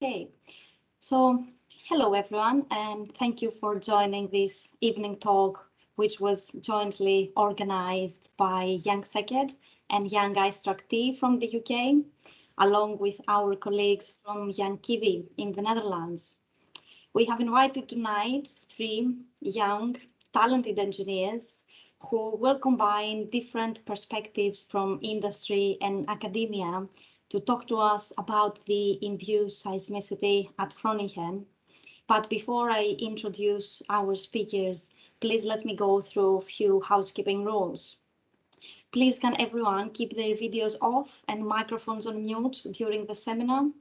Okay, so hello everyone, and thank you for joining this evening talk, which was jointly organized by Young Seked and Young Istructee from the UK, along with our colleagues from Tianqi in the Netherlands. We have invited tonight three young, talented engineers who will combine different perspectives from industry and academia to talk to us about the induced seismicity at Groningen. But before I introduce our speakers, please let me go through a few housekeeping rules. Please can everyone keep their videos off and microphones on mute during the seminar.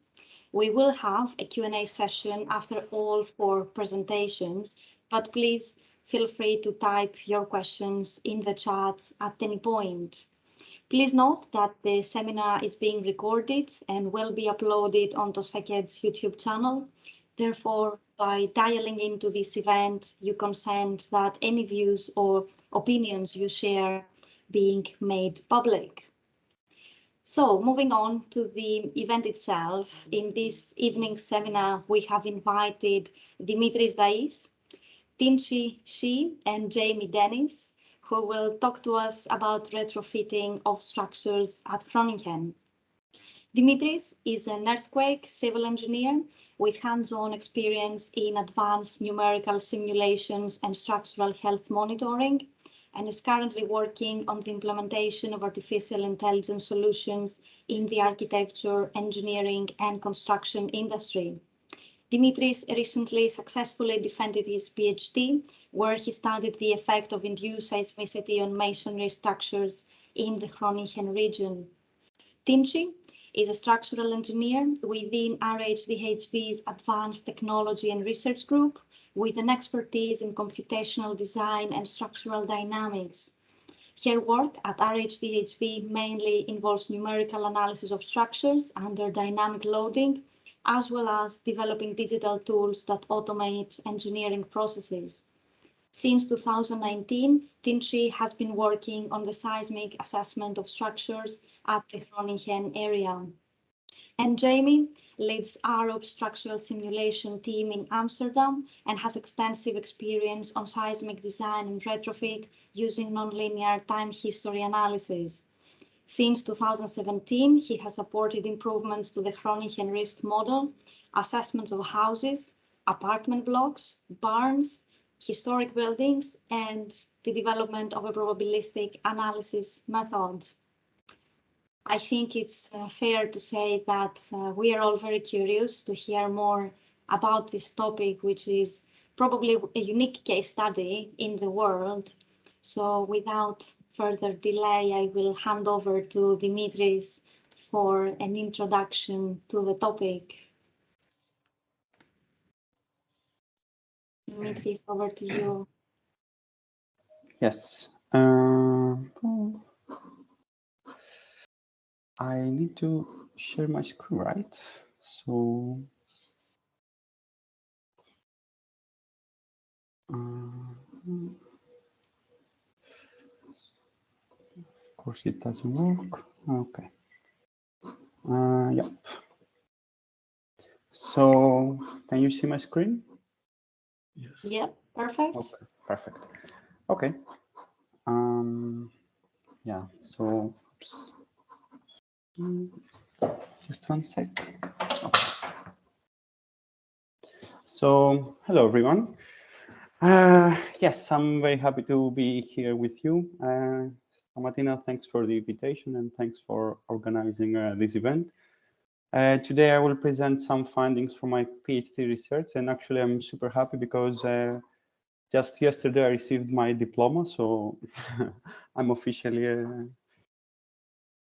We will have a Q&A session after all four presentations, but please feel free to type your questions in the chat at any point. Please note that the seminar is being recorded and will be uploaded onto Seked's YouTube channel. Therefore, by dialing into this event, you consent that any views or opinions you share being made public. So moving on to the event itself, in this evening's seminar, we have invited Dimitris Dais, Tianqi and Jamie Dennis, who will talk to us about retrofitting of structures at Groningen. Dimitris is an earthquake civil engineer with hands-on experience in advanced numerical simulations and structural health monitoring, and is currently working on the implementation of artificial intelligence solutions in the architecture, engineering, and construction industry. Dimitris recently successfully defended his PhD, where he studied the effect of induced seismicity on masonry structures in the Groningen region. Tianqi is a structural engineer within RHDHV's Advanced Technology and Research Group, with an expertise in computational design and structural dynamics. Her work at RHDHV mainly involves numerical analysis of structures under dynamic loading, as well as developing digital tools that automate engineering processes. Since 2019, Tianqi has been working on the seismic assessment of structures at the Groningen area. And Jamie leads ARUP structural simulation team in Amsterdam and has extensive experience on seismic design and retrofit using nonlinear time history analysis. Since 2017, he has supported improvements to the Groningen risk model, assessments of houses, apartment blocks, barns, historic buildings, and the development of a probabilistic analysis method. I think it's fair to say that we are all very curious to hear more about this topic, which is probably a unique case study in the world. So without further delay, I will hand over to Dimitris for an introduction to the topic. Dimitris, over to you. Yes. I need to share my screen, right? So, of course, it doesn't work. Okay. Yep. So, can you see my screen? Yes. Yep, perfect. Okay, perfect. Okay. Yeah, so oops. Just one sec. Okay. So, hello everyone. Yes, I'm very happy to be here with you. Martina, thanks for the invitation and thanks for organizing this event. Today I will present some findings from my PhD research, and actually I'm super happy because just yesterday I received my diploma, so I'm officially a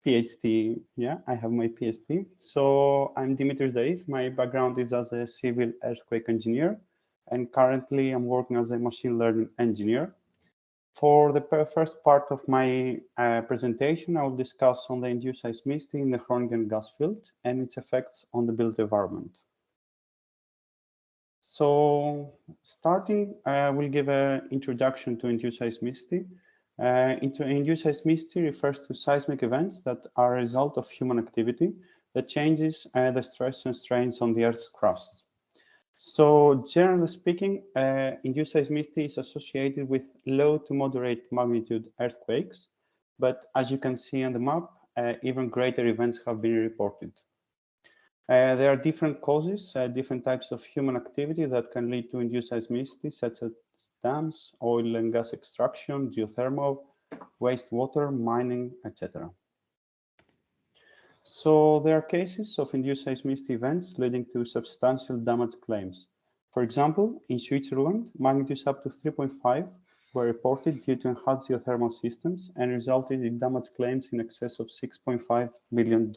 PhD. Yeah, I have my PhD. So I'm Dimitris Dais. My background is as a civil earthquake engineer, and currently I'm working as a machine learning engineer. For the first part of my presentation, I will discuss on the induced seismicity in the Groningen gas field and its effects on the built environment. So starting, we'll give an introduction to induced seismicity. Induced seismicity refers to seismic events that are a result of human activity, that changes the stress and strains on the Earth's crust. So generally speaking, induced seismicity is associated with low to moderate magnitude earthquakes, but as you can see on the map, even greater events have been reported. There are different causes, different types of human activity that can lead to induced seismicity, such as dams, oil and gas extraction, geothermal, wastewater, mining, etc. So there are cases of induced seismicity events leading to substantial damage claims. For example, in Switzerland, magnitudes up to 3.5 were reported due to enhanced geothermal systems and resulted in damage claims in excess of $6.5 million.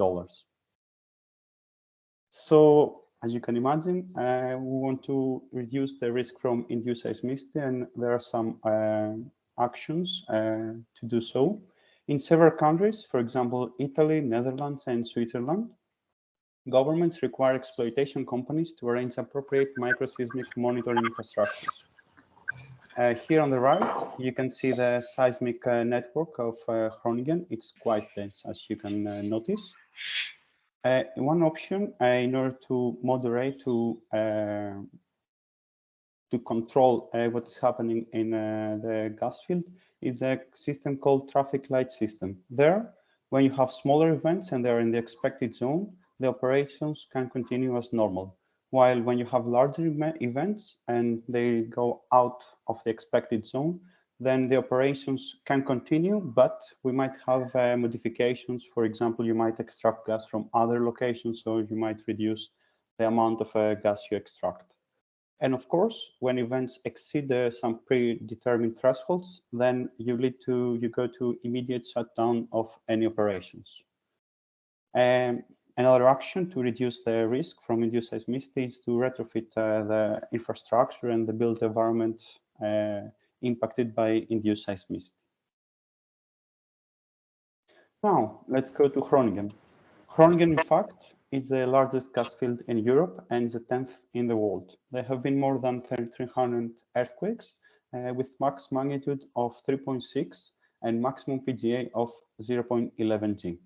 So, as you can imagine, we want to reduce the risk from induced seismicity, and there are some actions to do so. In several countries, for example, Italy, Netherlands, and Switzerland, governments require exploitation companies to arrange appropriate microseismic monitoring infrastructures. Here on the right, you can see the seismic network of Groningen. It's quite dense, as you can notice. One option in order to moderate, to control what is happening in the gas field is a system called traffic light system. There, when you have smaller events and they're in the expected zone, the operations can continue as normal. While when you have larger events and they go out of the expected zone, then the operations can continue, but we might have modifications. For example, you might extract gas from other locations, or you might reduce the amount of gas you extract. And of course, when events exceed some predetermined thresholds, then you go to immediate shutdown of any operations. Another action to reduce the risk from induced seismicity is to retrofit the infrastructure and the built environment impacted by induced seismicity. Now, let's go to Groningen. Groningen, in fact, is the largest gas field in Europe and the 10th in the world. There have been more than 300 earthquakes with max magnitude of 3.6 and maximum PGA of 0.11 G.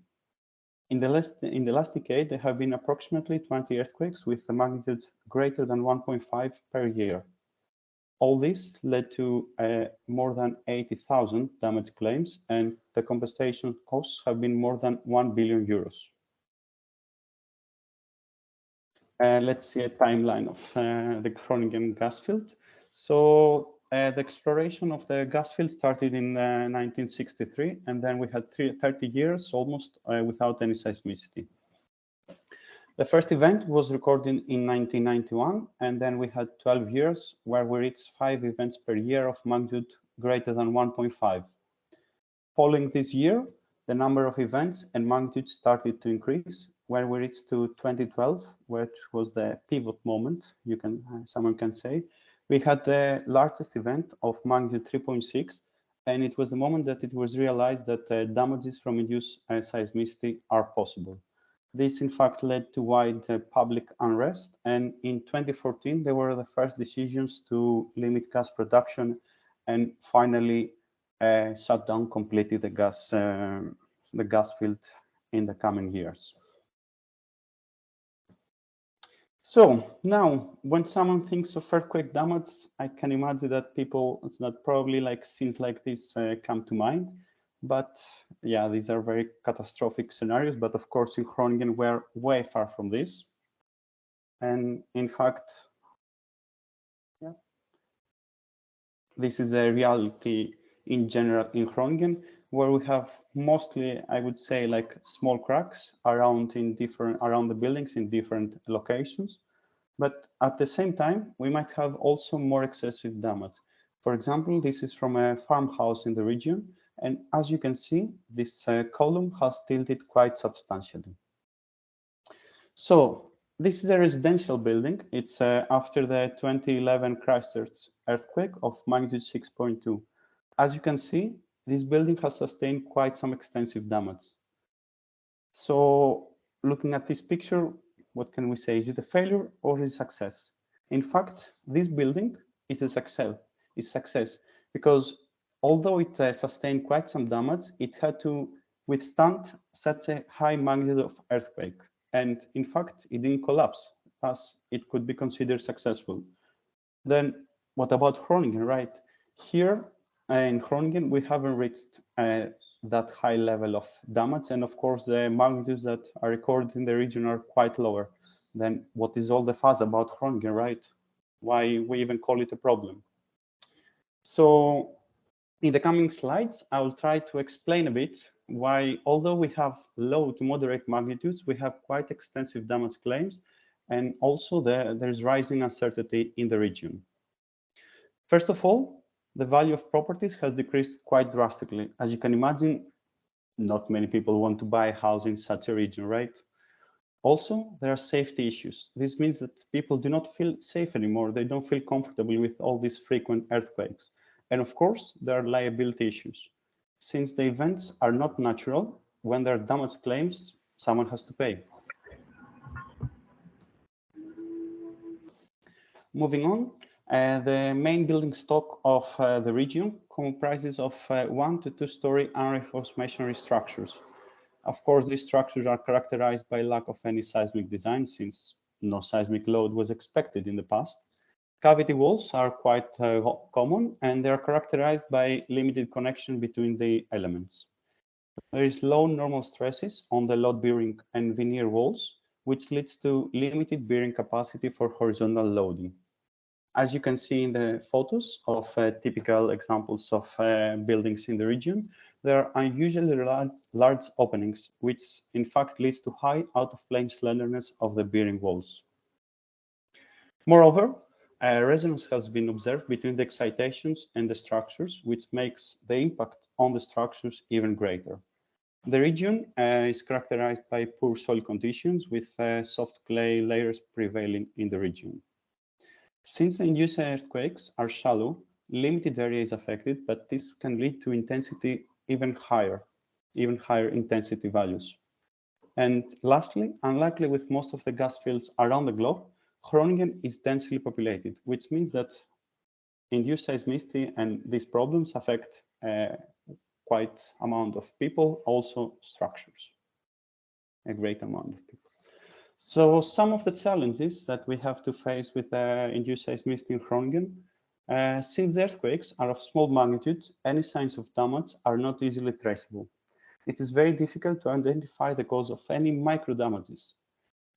In the last decade, there have been approximately 20 earthquakes with a magnitude greater than 1.5 per year. All this led to more than 80,000 damage claims, and the compensation costs have been more than 1 billion euros. Let's see a timeline of the Groningen gas field. So the exploration of the gas field started in 1963, and then we had 30 years almost without any seismicity. The first event was recorded in 1991, and then we had 12 years where we reached 5 events per year of magnitude greater than 1.5. Following this year, the number of events and magnitude started to increase, where we reached to 2012, which was the pivot moment, someone can say. We had the largest event of magnitude 3.6, and it was the moment that it was realized that damages from induced seismicity are possible. This, in fact, led to wide public unrest, and in 2014, there were the first decisions to limit gas production and finally shut down completely the gas field in the coming years. So now, when someone thinks of earthquake damage, I can imagine that probably like scenes like this come to mind. But yeah, these are very catastrophic scenarios. But of course, in Groningen, we're way far from this. And in fact, yeah, this is a reality in general in Groningen, where we have mostly, I would say, like small cracks around the buildings in different locations. But at the same time, we might have also more excessive damage. For example, this is from a farmhouse in the region. And as you can see, this column has tilted quite substantially. So this is a residential building. It's after the 2011 Christchurch earthquake of magnitude 6.2. As you can see, this building has sustained quite some extensive damage. So looking at this picture, what can we say? Is it a failure or is it a success? In fact, this building is a success because although it sustained quite some damage, it had to withstand such a high magnitude of earthquake. and in fact, it didn't collapse, thus it could be considered successful. Then what about Groningen, right? Here in Groningen, we haven't reached that high level of damage, and of course, the magnitudes that are recorded in the region are quite lower. Then what is all the fuss about Groningen, right? Why we even call it a problem? So in the coming slides, I will try to explain a bit why, although we have low to moderate magnitudes, we have quite extensive damage claims, and also there's rising uncertainty in the region. First of all, the value of properties has decreased quite drastically. As you can imagine, not many people want to buy a house in such a region, right? Also, there are safety issues. This means that people do not feel safe anymore. They don't feel comfortable with all these frequent earthquakes. And of course, there are liability issues. Since the events are not natural, when there are damage claims, someone has to pay. Moving on, the main building stock of the region comprises of 1 to 2 story unreinforced masonry structures. Of course, these structures are characterized by lack of any seismic design, since no seismic load was expected in the past. Cavity walls are quite common, and they are characterized by limited connection between the elements. There is low normal stresses on the load bearing and veneer walls, which leads to limited bearing capacity for horizontal loading. As you can see in the photos of typical examples of buildings in the region, there are unusually large openings, which in fact leads to high out-of-plane slenderness of the bearing walls. Moreover, resonance has been observed between the excitations and the structures, which makes the impact on the structures even greater. The region is characterized by poor soil conditions, with soft clay layers prevailing in the region. Since the induced earthquakes are shallow, limited area is affected, but this can lead to intensity even higher intensity values. And lastly, unlikely with most of the gas fields around the globe, Groningen is densely populated, which means that induced seismicity and these problems affect quite amount of people, also structures, a great amount of people. So some of the challenges that we have to face with induced seismicity in Groningen, since the earthquakes are of small magnitude, any signs of damage are not easily traceable. It is very difficult to identify the cause of any micro damages.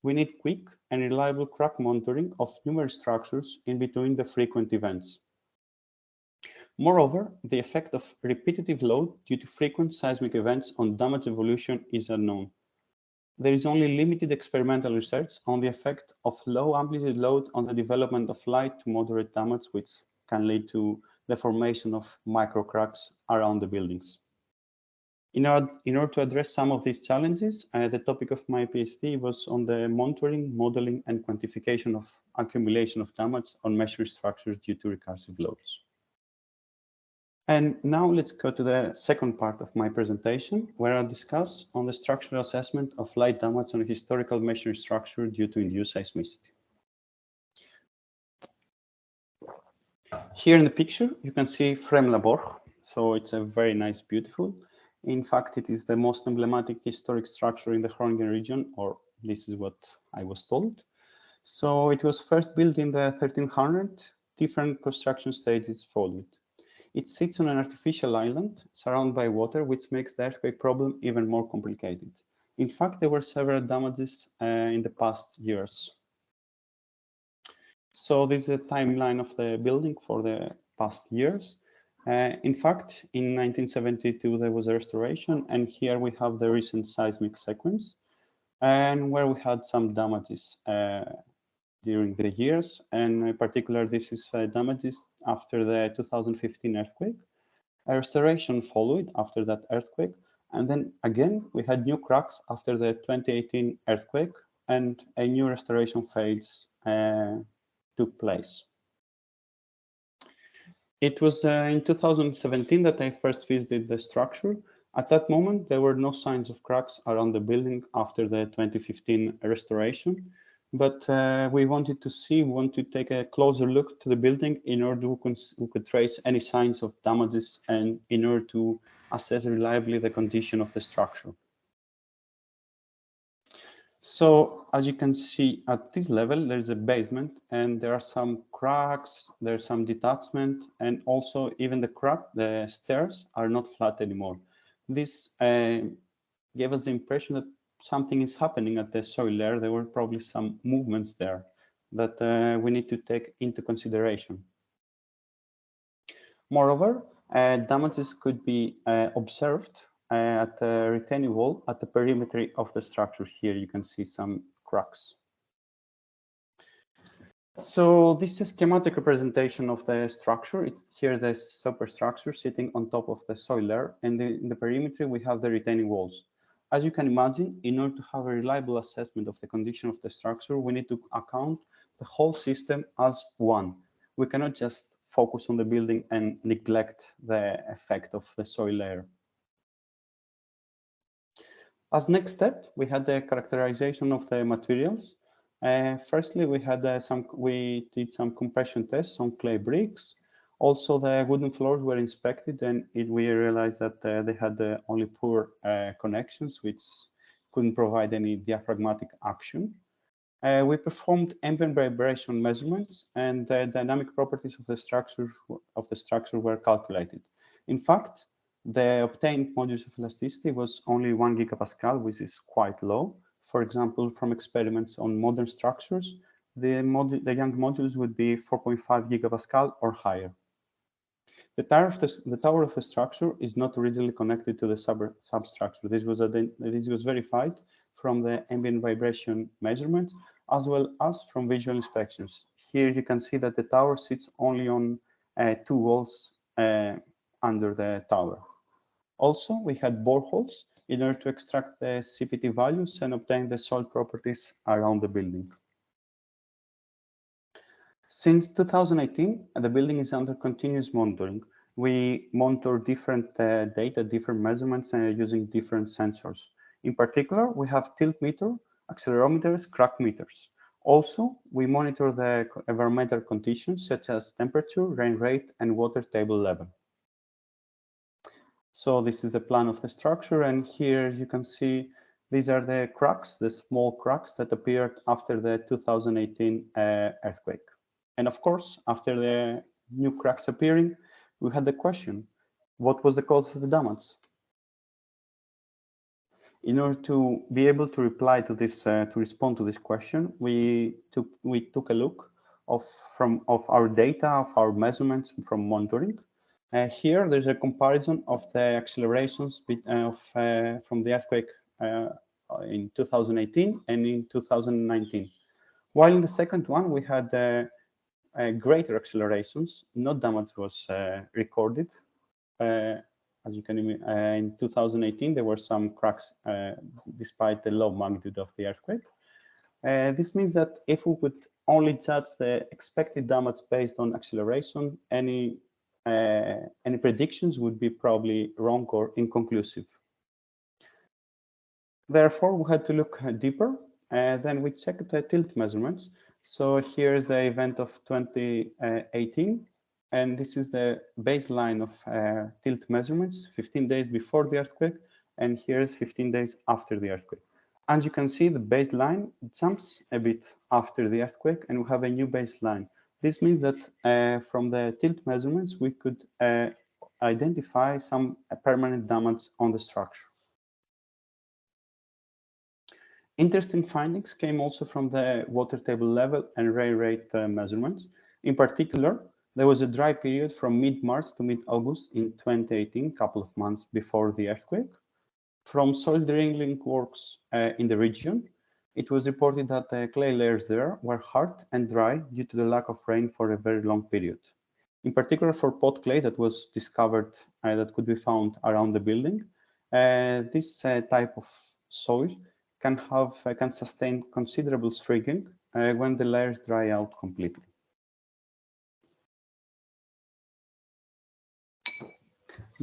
We need quick and reliable crack monitoring of numerous structures in between the frequent events. Moreover, the effect of repetitive load due to frequent seismic events on damage evolution is unknown. There is only limited experimental research on the effect of low amplitude load on the development of light to moderate damage, which can lead to the formation of microcracks around the buildings. In order to address some of these challenges, the topic of my PhD was on the monitoring, modeling, and quantification of accumulation of damage on masonry structures due to recursive loads. And now let's go to the second part of my presentation, where I'll discuss on the structural assessment of light damage on a historical masonry structure due to induced seismicity. Here in the picture, you can see Fremlaborg. So it's a very nice, beautiful. In fact, it is the most emblematic historic structure in the Groningen region, or this is what I was told. So it was first built in the 1300s. Different construction stages followed. It sits on an artificial island surrounded by water, which makes the earthquake problem even more complicated. In fact, there were several damages in the past years. So this is a timeline of the building for the past years. In fact, in 1972, there was a restoration, and here we have the recent seismic sequence, and where we had some damages during the years, and in particular, this is damages after the 2015 earthquake. A restoration followed after that earthquake, and then again, we had new cracks after the 2018 earthquake, and a new restoration phase took place. It was in 2017 that I first visited the structure. At that moment, there were no signs of cracks around the building after the 2015 restoration, but we wanted to take a closer look to the building in order we could trace any signs of damages and in order to assess reliably the condition of the structure. So as you can see at this level, there's a basement and there are some cracks, there's some detachment, and also even the stairs are not flat anymore. This gave us the impression that something is happening at the soil layer. There were probably some movements there that we need to take into consideration. Moreover, damages could be observed at the retaining wall at the perimeter of the structure. Here you can see some cracks. So this is a schematic representation of the structure. It's here the superstructure sitting on top of the soil layer, and in the perimeter we have the retaining walls. As you can imagine, in order to have a reliable assessment of the condition of the structure, we need to account the whole system as one. We cannot just focus on the building and neglect the effect of the soil layer. As next step, we had the characterization of the materials. Firstly, we did some compression tests on clay bricks. Also, the wooden floors were inspected, and we realized that they had only poor connections, which couldn't provide any diaphragmatic action. We performed ambient vibration measurements, and the dynamic properties of the structure were calculated. In fact, the obtained modulus of elasticity was only 1 gigapascal, which is quite low. For example, from experiments on modern structures, the Young modulus would be 4.5 gigapascal or higher. The tower of the structure is not originally connected to the substructure. This was verified from the ambient vibration measurements as well as from visual inspections. Here you can see that the tower sits only on 2 walls under the tower. Also, we had boreholes in order to extract the CPT values and obtain the soil properties around the building. Since 2018, the building is under continuous monitoring. We monitor different data, different measurements using different sensors. In particular, we have tilt meter, accelerometers, crack meters. Also, we monitor the environmental conditions such as temperature, rain rate, and water table level. So this is the plan of the structure, and here you can see these are the cracks, the small cracks that appeared after the 2018 earthquake. And of course, after the new cracks appearing, we had the question, what was the cause of the damage? In order to be able to reply to this, to respond to this question, we took a look of our data, of our measurements from monitoring. Here, there's a comparison of the accelerations from the earthquake in 2018 and in 2019. While in the second one, we had greater accelerations, no damage was recorded. As you can imagine, in 2018, there were some cracks despite the low magnitude of the earthquake. This means that if we would only judge the expected damage based on acceleration, any predictions would be probably wrong or inconclusive. Therefore, we had to look deeper. Then we checked the tilt measurements. So here's the event of 2018. And this is the baseline of tilt measurements, 15 days before the earthquake, and here's 15 days after the earthquake. As you can see, the baseline jumps a bit after the earthquake, and we have a new baseline. This means that from the tilt measurements, we could identify some permanent damage on the structure. Interesting findings came also from the water table level and rain rate measurements. In particular, there was a dry period from mid-March to mid-August in 2018, a couple of months before the earthquake. From soil drilling works in the region, it was reported that the clay layers there were hard and dry due to the lack of rain for a very long period. In particular, for pot clay that was discovered that could be found around the building, this type of soil can sustain considerable strigging when the layers dry out completely.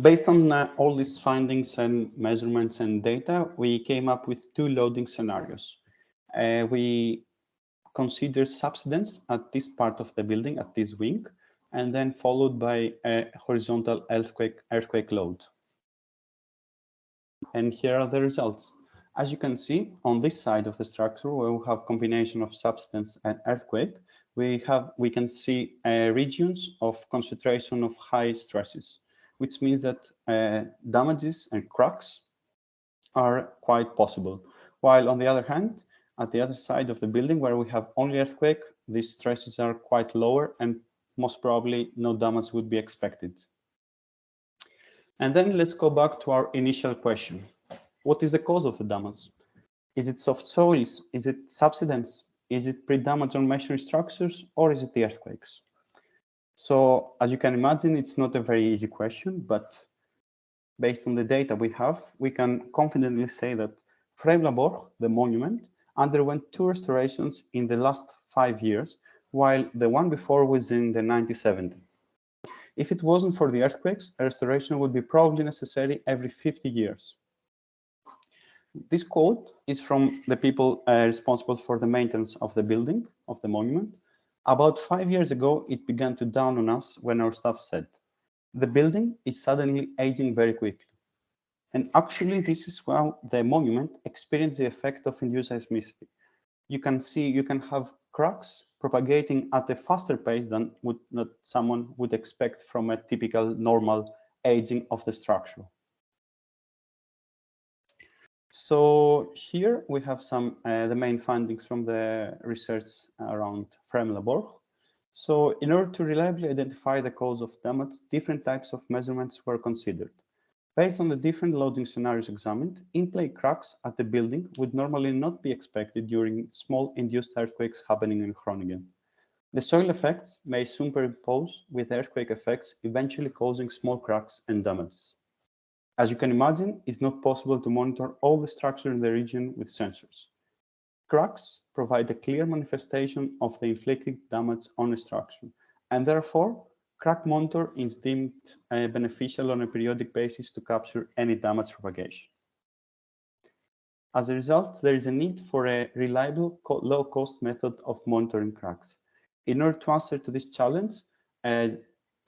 Based on all these findings and measurements and data, we came up with 2 loading scenarios. We considered subsidence at this part of the building, at this wing, and then followed by a horizontal earthquake load. And here are the results. As you can see on this side of the structure, where we have combination of subsidence and earthquake, we can see regions of concentration of high stresses, which means that damages and cracks are quite possible. While on the other hand, at the other side of the building where we have only earthquake, these stresses are quite lower and most probably no damage would be expected. And then let's go back to our initial question. What is the cause of the damage? Is it soft soils? Is it subsidence? Is it pre-damage on masonry structures, or is it the earthquakes? So as you can imagine, it's not a very easy question, but based on the data we have, we can confidently say that Fremlaborg, the monument, underwent 2 restorations in the last 5 years, while the one before was in the 1970s. If it wasn't for the earthquakes, a restoration would be probably necessary every 50 years. This quote is from the people responsible for the maintenance of the building, of the monument. About 5 years ago, it began to dawn on us when our staff said, the building is suddenly aging very quickly. And actually, this is how the monument experienced the effect of induced seismicity. You can have cracks propagating at a faster pace than someone would expect from a typical normal aging of the structure. So here we have some the main findings from the research around Fremlaborg. So in order to reliably identify the cause of damage, different types of measurements were considered. Based on the different loading scenarios examined, in-play cracks at the building would normally not be expected during small induced earthquakes happening in Groningen. The soil effects may superimpose with earthquake effects, eventually causing small cracks and damages. As you can imagine, it's not possible to monitor all the structure in the region with sensors. Cracks provide a clear manifestation of the inflicted damage on a structure, and therefore, crack monitor is deemed beneficial on a periodic basis to capture any damage propagation. As a result, there is a need for a reliable, low-cost method of monitoring cracks. In order to answer to this challenge,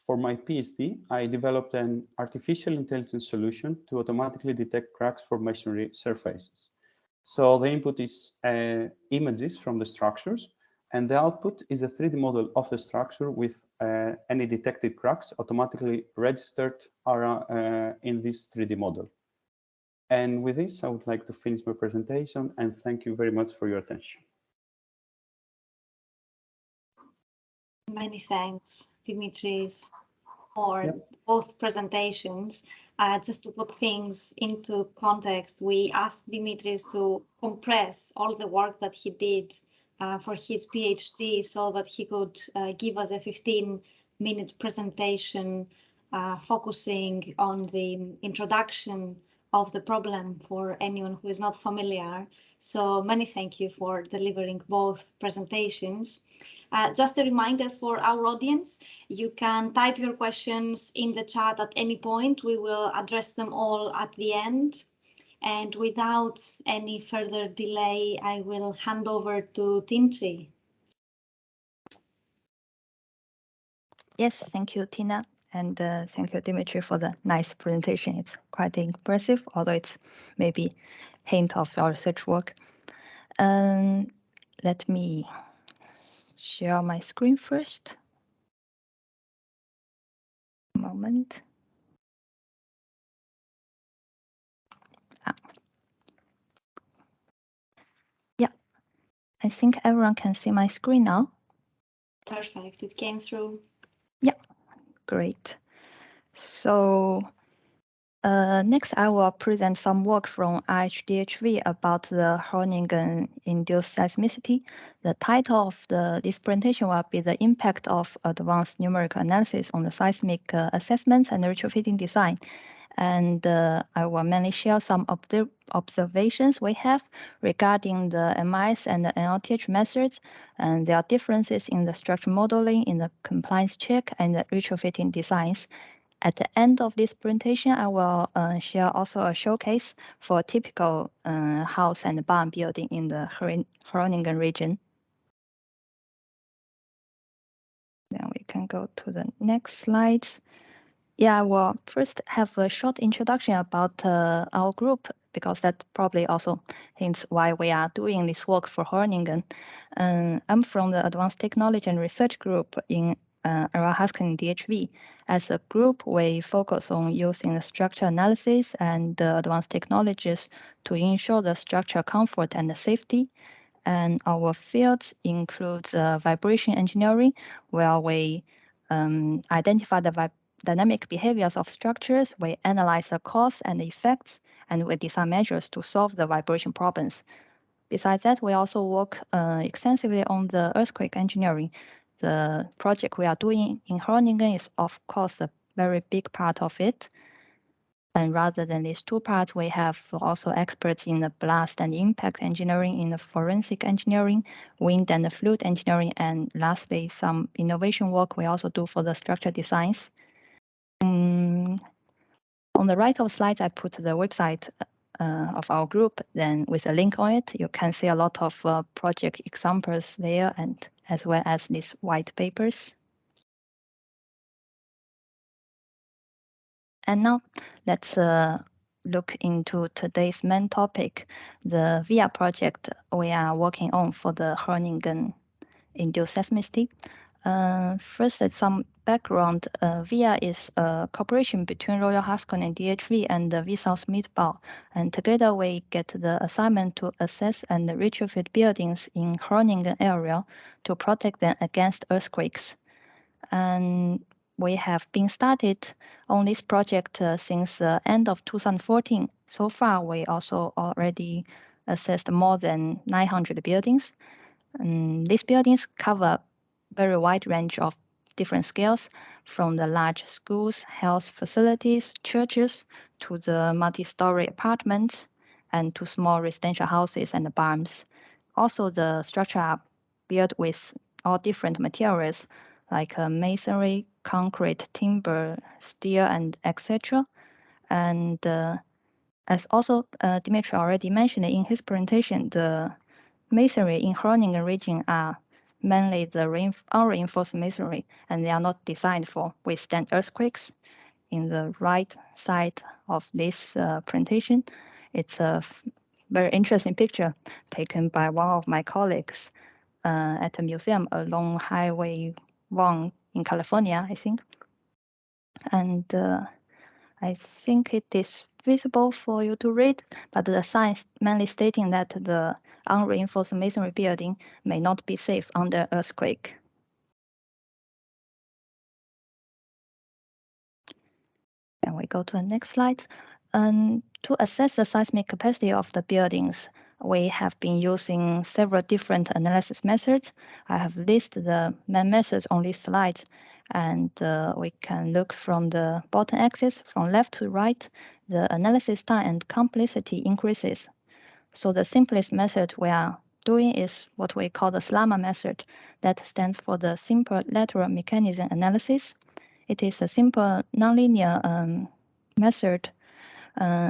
for my PhD, I developed an artificial intelligence solution to automatically detect cracks for masonry surfaces. So the input is images from the structures, and the output is a 3D model of the structure with any detected cracks automatically registered in this 3D model. And with this, I would like to finish my presentation and thank you very much for your attention. Many thanks, Dimitris, for both presentations. Just to put things into context, we asked Dimitris to compress all the work that he did for his PhD so that he could give us a 15-minute presentation focusing on the introduction of the problem for anyone who is not familiar. So many thank you for delivering both presentations. Just a reminder for our audience, you can type your questions in the chat at any point. We will address them all at the end. And without any further delay, I will hand over to Tianqi. Yes, thank you, Tina. And thank you, Dimitri, for the nice presentation. It's quite impressive, although it's maybe hint of our research work. Let me share my screen first. Moment. Yeah, I think everyone can see my screen now. Perfect, it came through. Yeah, great. So next, I will present some work from HaskoningDHV about the Groningen induced seismicity. The title of this presentation will be the impact of advanced numerical analysis on the seismic assessments and retrofitting design. And I will mainly share some observations we have regarding the MIS and the NLTH methods, and there are differences in the structure modeling, in the compliance check, and the retrofitting designs. At the end of this presentation, I will share also a showcase for a typical house and barn building in the Groningen region. Then we can go to the next slides. Yeah, I will first have a short introduction about our group, because that probably also hints why we are doing this work for Groningen. I'm from the Advanced Technology and Research Group in HaskoningDHV. As a group, we focus on using the structure analysis and advanced technologies to ensure the structure comfort and the safety. And our fields includes vibration engineering, where we identify the dynamic behaviors of structures, we analyze the cause and the effects, and we design measures to solve the vibration problems. Besides that, we also work extensively on the earthquake engineering. The project we are doing in Groningen is, of course, a very big part of it. And rather than these two parts, we have also experts in the blast and impact engineering, in the forensic engineering, wind and fluid engineering, and lastly, some innovation work we also do for the structure designs. On the right of slides, I put the website of our group. Then with a link on it, you can see a lot of project examples there, and as well as these white papers. And now let's look into today's main topic, the VIA project we are working on for the Groningen induced seismicity. First, some background. VIA is a cooperation between Royal HaskoningDHV and the South Midbau, and together we get the assignment to assess and retrofit buildings in Groningen area to protect them against earthquakes. And we have been started on this project since the end of 2014. So far, we also already assessed more than 900 buildings. These buildings cover very wide range of different scales, from the large schools, health facilities, churches, to the multi-story apartments, and to small residential houses and barns. Also, the structure are built with all different materials like masonry, concrete, timber, steel, and etc. And as also Dimitris already mentioned in his presentation, the masonry in Groningen region are mainly the unreinforced masonry, and they are not designed for withstand earthquakes. In the right side of this presentation, it's a very interesting picture taken by one of my colleagues at a museum along Highway 1 in California, I think. And I think it is visible for you to read, but the sign mainly stating that the unreinforced masonry building may not be safe under earthquake. And we go to the next slide. To assess the seismic capacity of the buildings, we have been using several different analysis methods. I have listed the main methods on this slide, and we can look from the bottom axis, from left to right, the analysis time and complexity increases. So the simplest method we are doing is what we call the Slama Method. That stands for the simple lateral mechanism analysis. It is a simple nonlinear method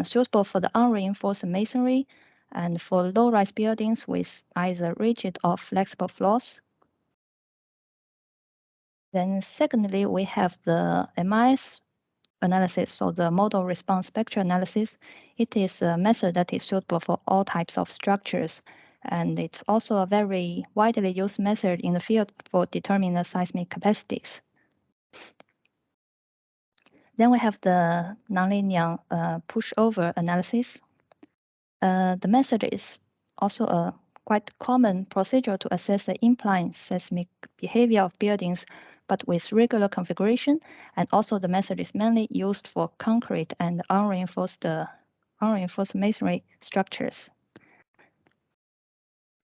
suitable for the unreinforced masonry and for low-rise buildings with either rigid or flexible floors. Then secondly, we have the MIS analysis, so the model response spectral analysis. It is a method that is suitable for all types of structures, and it's also a very widely used method in the field for determining the seismic capacities. Then we have the nonlinear pushover analysis. The method is also a quite common procedure to assess the incline seismic behavior of buildings, but with regular configuration. And also the method is mainly used for concrete and unreinforced masonry structures.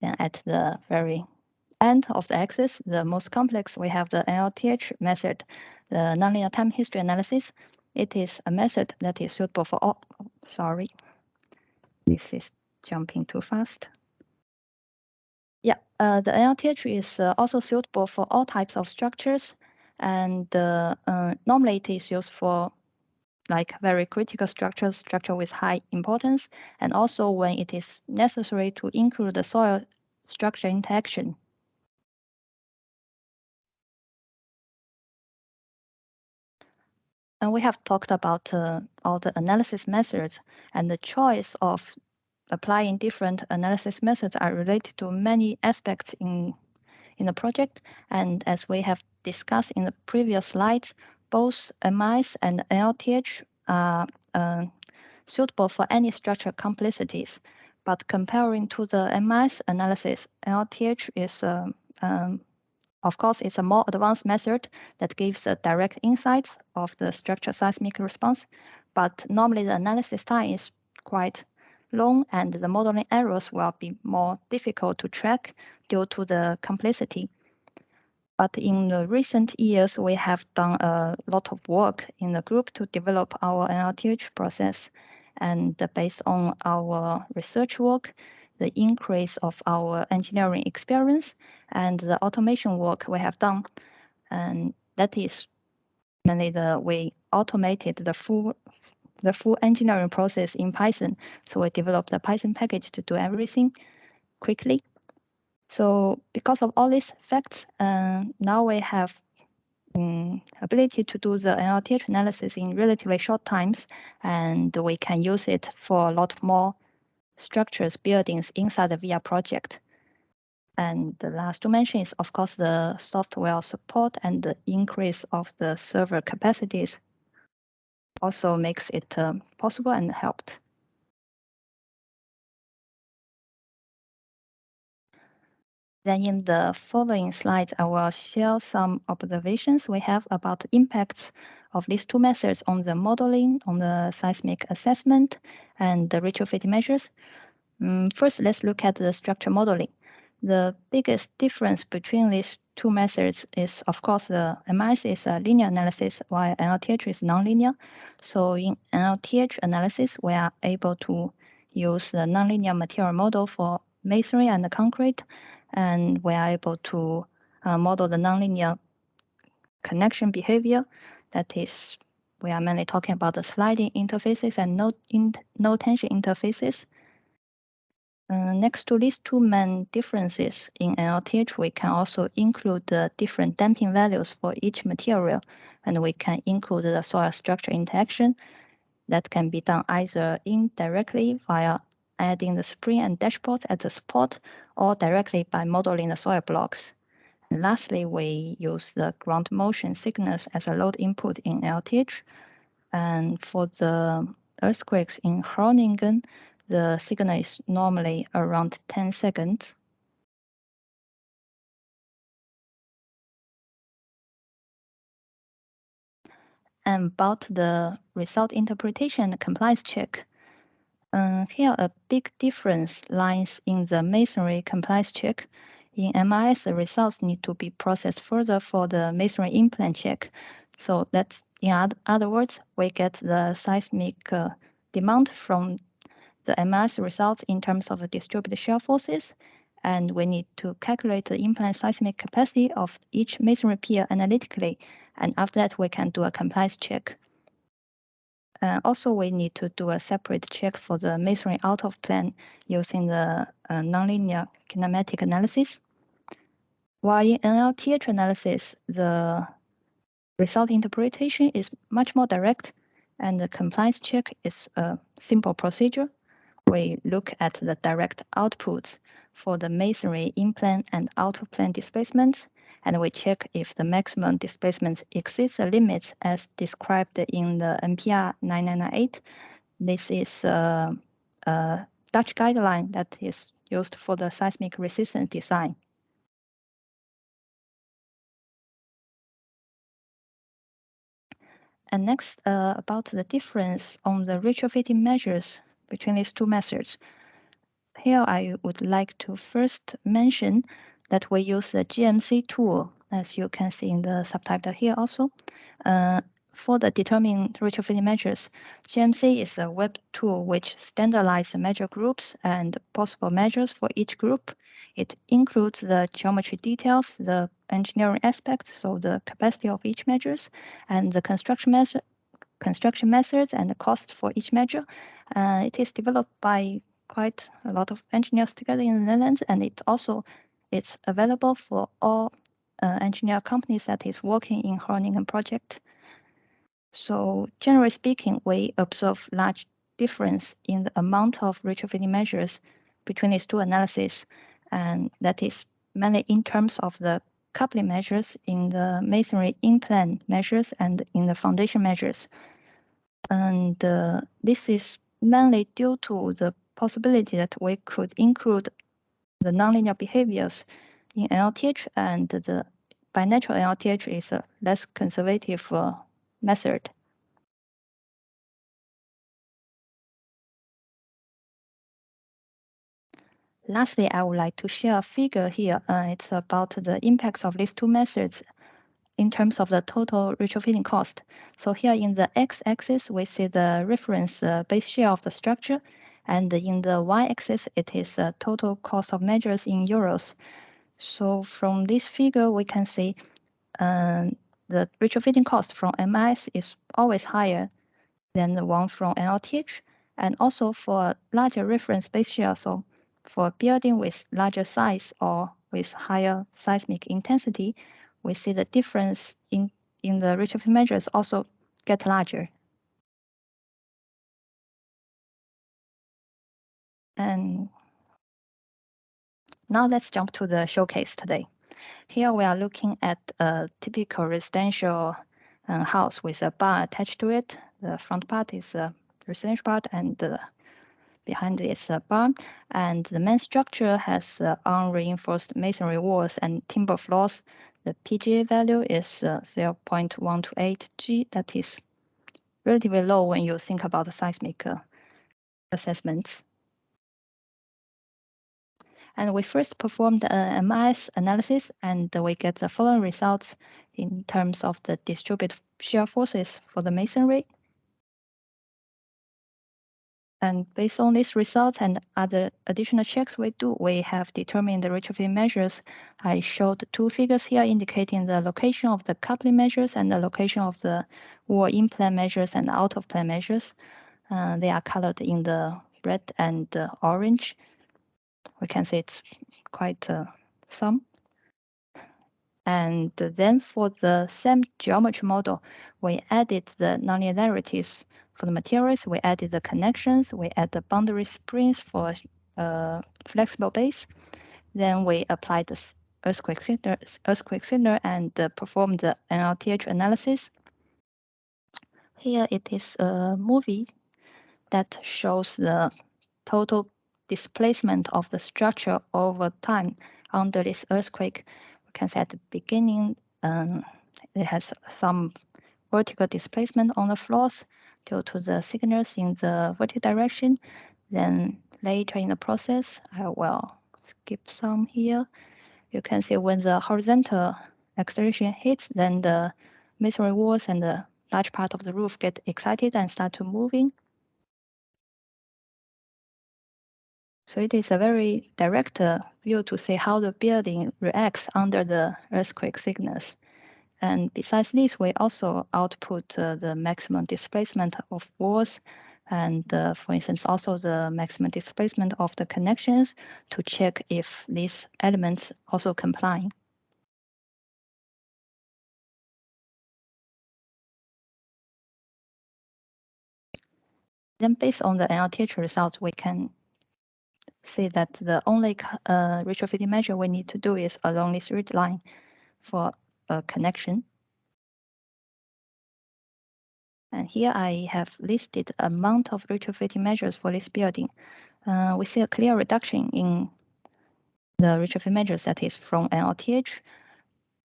Then at the very end of the axis, the most complex, we have the NLTH method, the nonlinear time history analysis. It is a method that is suitable for all, sorry, this is jumping too fast. Yeah, the NLTH is also suitable for all types of structures, and normally it is used for like very critical structures, structure with high importance, and also when it is necessary to include the soil structure interaction. And we have talked about all the analysis methods, and the choice of applying different analysis methods are related to many aspects in the project. And as we have discussed in the previous slides, both MIS and LTH are suitable for any structure complexities. But comparing to the MIS analysis, LTH is of course, it's a more advanced method that gives direct insights of the structure seismic response, but normally the analysis time is quite long and the modeling errors will be more difficult to track due to the complexity. But in the recent years, we have done a lot of work in the group to develop our NLTH process. And based on our research work, the increase of our engineering experience, and the automation work we have done, and that is mainly we automated the full engineering process in Python. So we developed a Python package to do everything quickly. So because of all these facts, now we have ability to do the NLTH analysis in relatively short times, and we can use it for a lot more structures, buildings inside the VR project. And the last to mention is, of course, the software support and the increase of the server capacities also makes it possible and helped. Then in the following slides, I will share some observations we have about the impacts of these two methods on the modeling, on the seismic assessment, and the retrofitting measures. First, let's look at the structure modeling. The biggest difference between these two methods is, of course, the MIS is a linear analysis, while NLTH is nonlinear. So in NLTH analysis, we are able to use the nonlinear material model for masonry and concrete, and we are able to model the nonlinear connection behavior. That is, we are mainly talking about the sliding interfaces and no tension interfaces. Next to these two main differences in NLTH, we can also include the different damping values for each material, and we can include the soil structure interaction. That can be done either indirectly via adding the spring and dashboard as a support, or directly by modeling the soil blocks. And lastly, we use the ground motion signals as a load input in LTH. And for the earthquakes in Groningen, the signal is normally around 10 seconds. And about the result interpretation and compliance check, here a big difference lies in the masonry compliance check. In MIS, the results need to be processed further for the masonry implant check. So that's, in other words, we get the seismic demand from the MIS results in terms of the distributed shear forces, and we need to calculate the implant seismic capacity of each masonry pier analytically, and after that we can do a compliance check. Also, we need to do a separate check for the masonry out of plan using the nonlinear kinematic analysis. While in NLTH analysis, the result interpretation is much more direct, and the compliance check is a simple procedure. We look at the direct outputs for the masonry in-plan and out-of-plan displacements, and we check if the maximum displacement exceeds the limits as described in the NPR 9998. This is a Dutch guideline that is used for the seismic resistance design. And next, about the difference on the retrofitting measures between these two methods. Here, I would like to first mention that we use the GMC tool, as you can see in the subtitle here also. For the determining retrofitting measures, GMC is a web tool which standardizes the measure groups and possible measures for each group. It includes the geometry details, the engineering aspects, so the capacity of each measures, and the construction methods and the cost for each measure. It is developed by quite a lot of engineers together in the Netherlands, and it's available for all engineer companies that is working in Groningen project. So generally speaking, we observe large difference in the amount of retrofitting measures between these two analyses, and that is mainly in terms of the coupling measures in the masonry in-plan measures and in the foundation measures. And this is mainly due to the possibility that we could include the nonlinear behaviors in NLTH, and the by natural NLTH is a less conservative method. Lastly, I would like to share a figure here. It's about the impacts of these two methods in terms of the total retrofitting cost. So here in the x-axis, we see the reference base share of the structure, and in the y-axis, it is the total cost of measures in euros. So from this figure, we can see the retrofitting cost from MIS is always higher than the one from NLTH, and also for larger reference base share. So for building with larger size or with higher seismic intensity, we see the difference in the retrofit measures also get larger. And now let's jump to the showcase today. Here we are looking at a typical residential house with a bar attached to it. The front part is a residential part, and behind it is a barn. And the main structure has unreinforced masonry walls and timber floors. The PGA value is 0.128 G. That is relatively low when you think about the seismic assessments. And we first performed a MIS analysis, and we get the following results in terms of the distributed shear forces for the masonry. And based on these results and other additional checks we do, we have determined the retrofitting measures. I showed two figures here indicating the location of the coupling measures and the location of the wall in-plan measures and out-of-plan measures. They are colored in the red and orange. We can see it's quite some. And then for the same geometry model, we added the nonlinearities for the materials. We added the connections. We add the boundary springs for flexible base. Then we applied the earthquake signaler and performed the NLTH analysis. Here it is a movie that shows the total displacement of the structure over time under this earthquake. We can see at the beginning it has some vertical displacement on the floors due to the signals in the vertical direction. Then later in the process, I will skip some here. You can see when the horizontal acceleration hits, then the masonry walls and the large part of the roof get excited and start to moving. So it is a very direct view to see how the building reacts under the earthquake signals. And besides this, we also output the maximum displacement of walls and, for instance, also the maximum displacement of the connections to check if these elements also comply. Then based on the NLTH results, we can see that the only retrofitting measure we need to do is along this red line for a connection. And here I have listed amount of retrofitting measures for this building. We see a clear reduction in the retrofit measures that is from NLTH.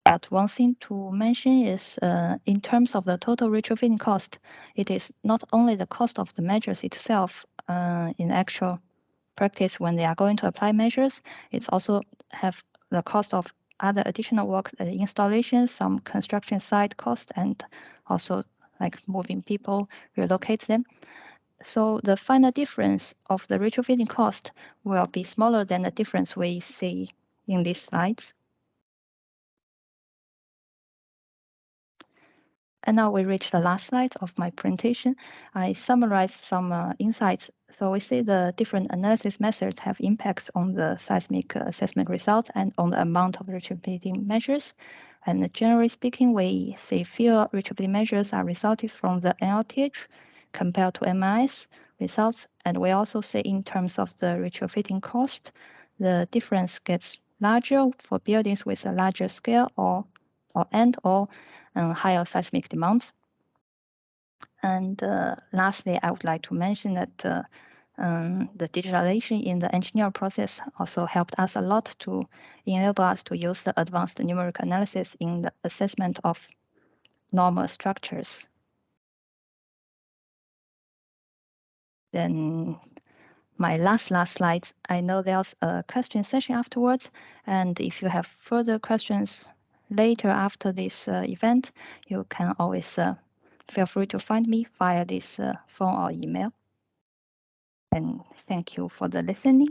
But one thing to mention is in terms of the total retrofitting cost, it is not only the cost of the measures itself in actual practice when they are going to apply measures, it's also have the cost of other additional work, the installation, some construction site cost, and also like moving people, relocate them. So the final difference of the retrofitting cost will be smaller than the difference we see in these slides. And now we reach the last slide of my presentation. I summarized some insights. So we see the different analysis methods have impacts on the seismic assessment results and on the amount of retrofitting measures. And generally speaking, we see fewer retrofitting measures are resulted from the NLTH compared to MIS results. And we also see in terms of the retrofitting cost, the difference gets larger for buildings with a larger scale or higher seismic demands. And lastly, I would like to mention that the digitalization in the engineering process also helped us a lot to enable us to use the advanced numerical analysis in the assessment of normal structures. Then my last slide, I know there's a question session afterwards, and if you have further questions later after this event, you can always feel free to find me via this phone or email. And thank you for the listening.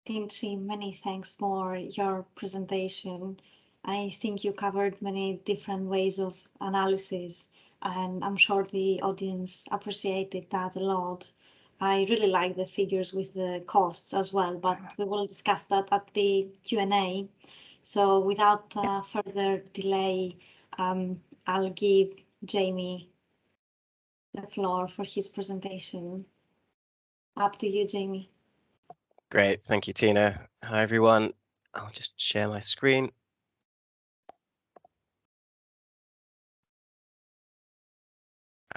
Tianqi, many thanks for your presentation. I think you covered many different ways of analysis, and I'm sure the audience appreciated that a lot. I really like the figures with the costs as well, but we will discuss that at the Q&A. So without further delay, I'll give Jamie the floor for his presentation. Up to you, Jamie. Great, thank you, Tina. Hi, everyone. I'll just share my screen.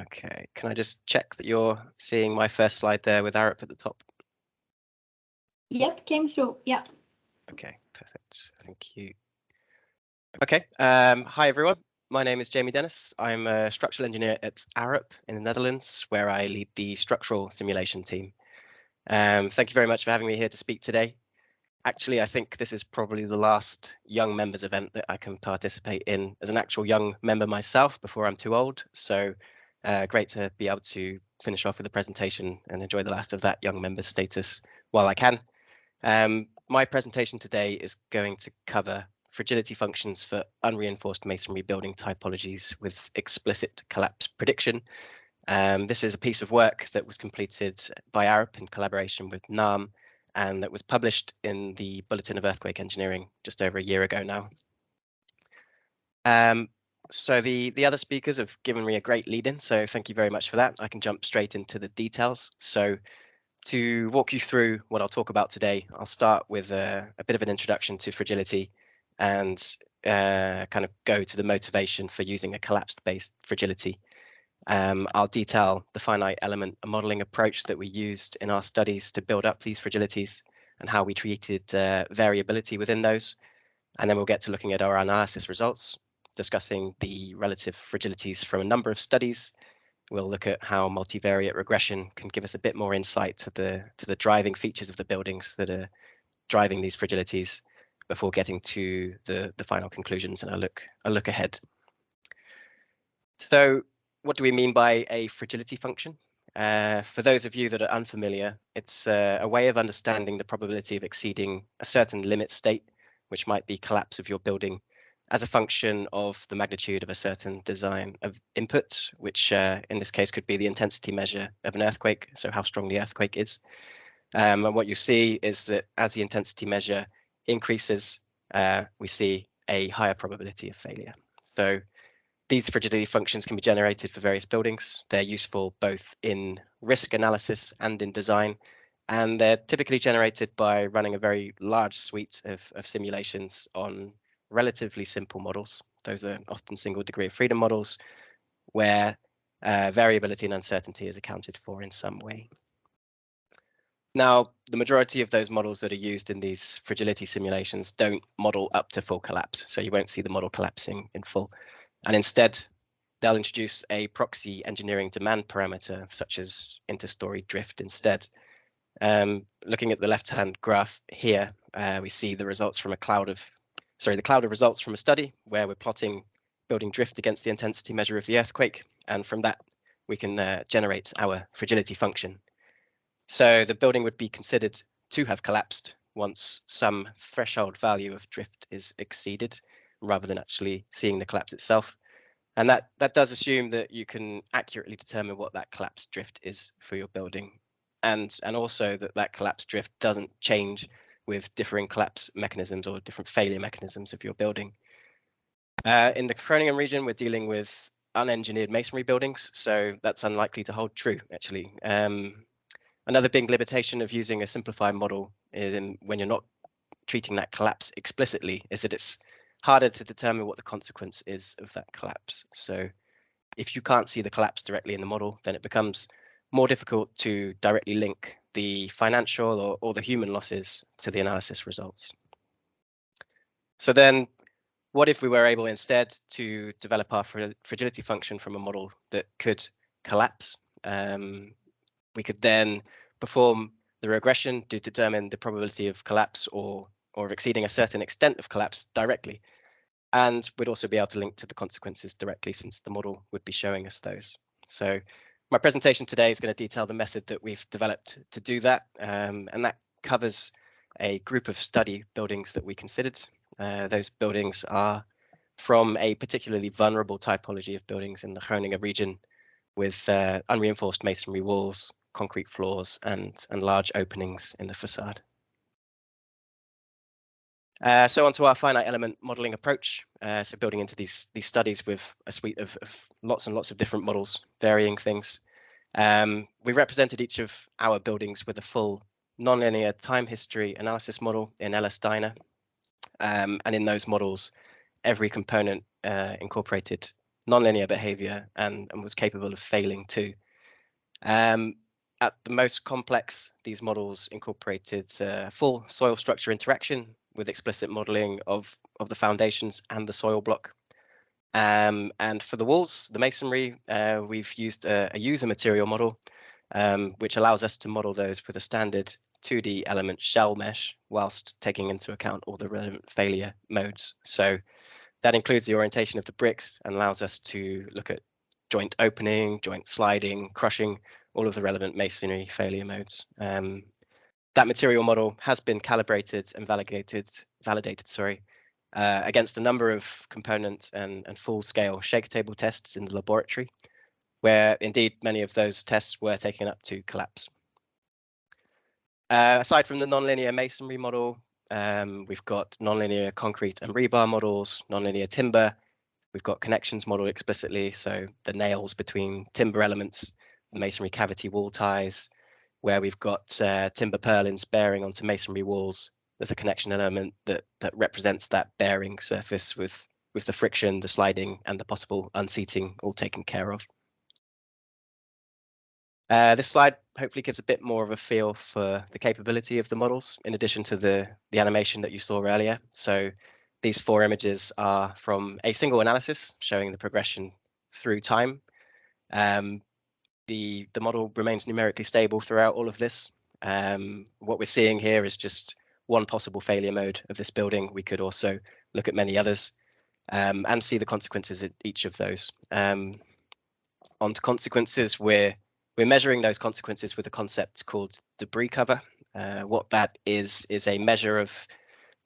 Okay, can I just check that you're seeing my first slide there with ARUP at the top? Yep, came through, yeah. Okay, perfect, thank you. Okay, hi, everyone. My name is Jamie Dennis. I'm a structural engineer at ARUP in the Netherlands, where I lead the structural simulation team. Thank you very much for having me here to speak today. Actually, I think this is probably the last young members event that I can participate in as an actual young member myself before I'm too old. So great to be able to finish off with the presentation and enjoy the last of that young member status while I can. My presentation today is going to cover fragility functions for unreinforced masonry building typologies with explicit collapse prediction. This is a piece of work that was completed by ARUP in collaboration with NAM, and that was published in the Bulletin of Earthquake Engineering just over a year ago now. So the other speakers have given me a great lead-in, so thank you very much for that. I can jump straight into the details. So to walk you through what I'll talk about today, I'll start with a bit of an introduction to fragility and kind of go to the motivation for using a collapsed-based fragility. I'll detail the finite element modeling approach that we used in our studies to build up these fragilities and how we treated variability within those. And then we'll get to looking at our analysis results, discussing the relative fragilities from a number of studies. We'll look at how multivariate regression can give us a bit more insight to the driving features of the buildings that are driving these fragilities before getting to the final conclusions and a look ahead. So what do we mean by a fragility function? For those of you that are unfamiliar, it's a way of understanding the probability of exceeding a certain limit state, which might be collapse of your building, as a function of the magnitude of a certain design of input, which in this case could be the intensity measure of an earthquake, so how strong the earthquake is. And what you see is that as the intensity measure increases, we see a higher probability of failure. So these fragility functions can be generated for various buildings. They're useful both in risk analysis and in design, and they're typically generated by running a very large suite of simulations on relatively simple models. Those are often single degree of freedom models where variability and uncertainty is accounted for in some way. Now, the majority of those models that are used in these fragility simulations don't model up to full collapse, so you won't see the model collapsing in full. And instead, they'll introduce a proxy engineering demand parameter, such as interstory drift instead. Looking at the left-hand graph here, we see the results from the cloud of results from a study where we're plotting building drift against the intensity measure of the earthquake, and from that we can generate our fragility function. So the building would be considered to have collapsed once some threshold value of drift is exceeded, rather than actually seeing the collapse itself. And that does assume that you can accurately determine what that collapse drift is for your building, and also that collapse drift doesn't change with differing collapse mechanisms or different failure mechanisms of your building. In the Groningen region, we're dealing with unengineered masonry buildings, so that's unlikely to hold true, actually. Another big limitation of using a simplified model when you're not treating that collapse explicitly is that it's harder to determine what the consequence is of that collapse. So if you can't see the collapse directly in the model, then it becomes more difficult to directly link the financial or the human losses to the analysis results. So then, what if we were able instead to develop our fragility function from a model that could collapse? We could then perform the regression to determine the probability of collapse or of exceeding a certain extent of collapse directly. And we'd also be able to link to the consequences directly, since the model would be showing us those. So my presentation today is going to detail the method that we've developed to do that. And that covers a group of study buildings that we considered. Those buildings are from a particularly vulnerable typology of buildings in the Groningen region, with unreinforced masonry walls, concrete floors, and large openings in the facade. So onto our finite element modeling approach. So building into these studies with a suite of lots and lots of different models, varying things. We represented each of our buildings with a full nonlinear time history analysis model in LS-DYNA. And in those models, every component incorporated nonlinear behavior and was capable of failing too. At the most complex, these models incorporated full soil structure interaction with explicit modeling of the foundations and the soil block. And for the walls, the masonry, we've used a user material model, which allows us to model those with a standard 2D element shell mesh, whilst taking into account all the relevant failure modes. So that includes the orientation of the bricks and allows us to look at joint opening, joint sliding, crushing, all of the relevant masonry failure modes. That material model has been calibrated and validated, against a number of component and full-scale shake table tests in the laboratory, where indeed many of those tests were taken up to collapse. Aside from the nonlinear masonry model, we've got nonlinear concrete and rebar models, nonlinear timber. We've got connections model explicitly, so the nails between timber elements, the masonry cavity wall ties, where we've got timber purlins bearing onto masonry walls. There's a connection element that represents that bearing surface with the friction, the sliding, and the possible unseating all taken care of. This slide hopefully gives a bit more of a feel for the capability of the models, in addition to the animation that you saw earlier. So these 4 images are from a single analysis showing the progression through time. The model remains numerically stable throughout all of this. What we're seeing here is just one possible failure mode of this building. We could also look at many others and see the consequences in each of those. On to consequences, we're measuring those consequences with a concept called debris cover. What that is a measure of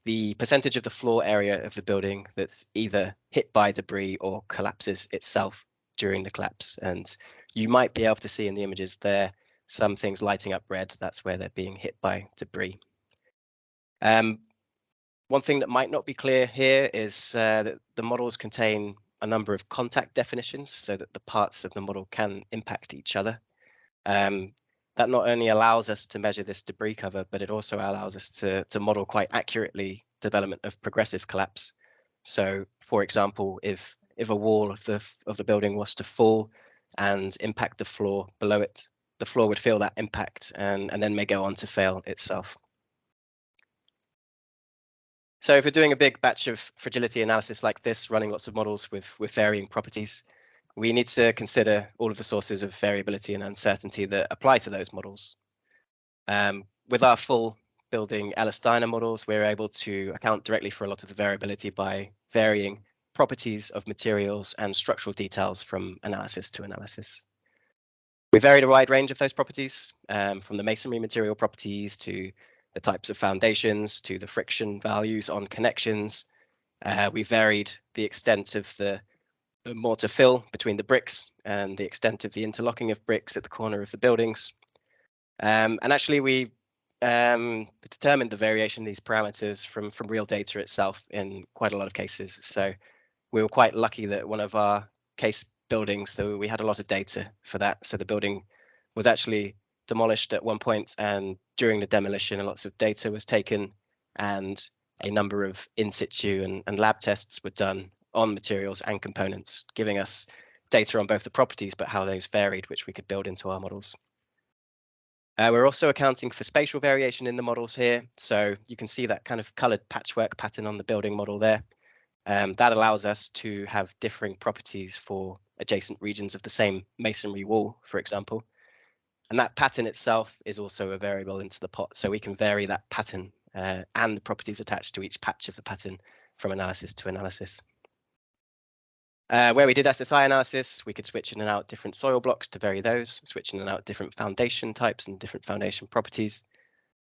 the percentage of the floor area of the building that's either hit by debris or collapses itself during the collapse. And you might be able to see in the images there some things lighting up red. That's where they're being hit by debris. One thing that might not be clear here is that the models contain a number of contact definitions so that the parts of the model can impact each other. That not only allows us to measure this debris cover, but it also allows us to model quite accurately development of progressive collapse. So, for example, if a wall of the building was to fall and impact the floor below it, the floor would feel that impact and then may go on to fail itself. So if we're doing a big batch of fragility analysis like this, running lots of models with varying properties, we need to consider all of the sources of variability and uncertainty that apply to those models. With our full building LS-DYNA models, we're able to account directly for a lot of the variability by varying properties of materials and structural details from analysis to analysis. We varied a wide range of those properties, from the masonry material properties to the types of foundations to the friction values on connections. We varied the extent of the mortar fill between the bricks and the extent of the interlocking of bricks at the corner of the buildings. And actually, we determined the variation of these parameters from real data itself in quite a lot of cases. So we were quite lucky that one of our case buildings, though we had a lot of data for that. So the building was actually demolished at one point, and during the demolition, lots of data was taken, and a number of in situ and lab tests were done on materials and components, giving us data on both the properties, but how those varied, which we could build into our models. We're also accounting for spatial variation in the models here. So you can see that kind of colored patchwork pattern on the building model there. That allows us to have differing properties for adjacent regions of the same masonry wall, for example. And that pattern itself is also a variable into the pot. So we can vary that pattern and the properties attached to each patch of the pattern from analysis to analysis. Where we did SSI analysis, we could switch in and out different soil blocks to vary those, switch in and out different foundation types and different foundation properties.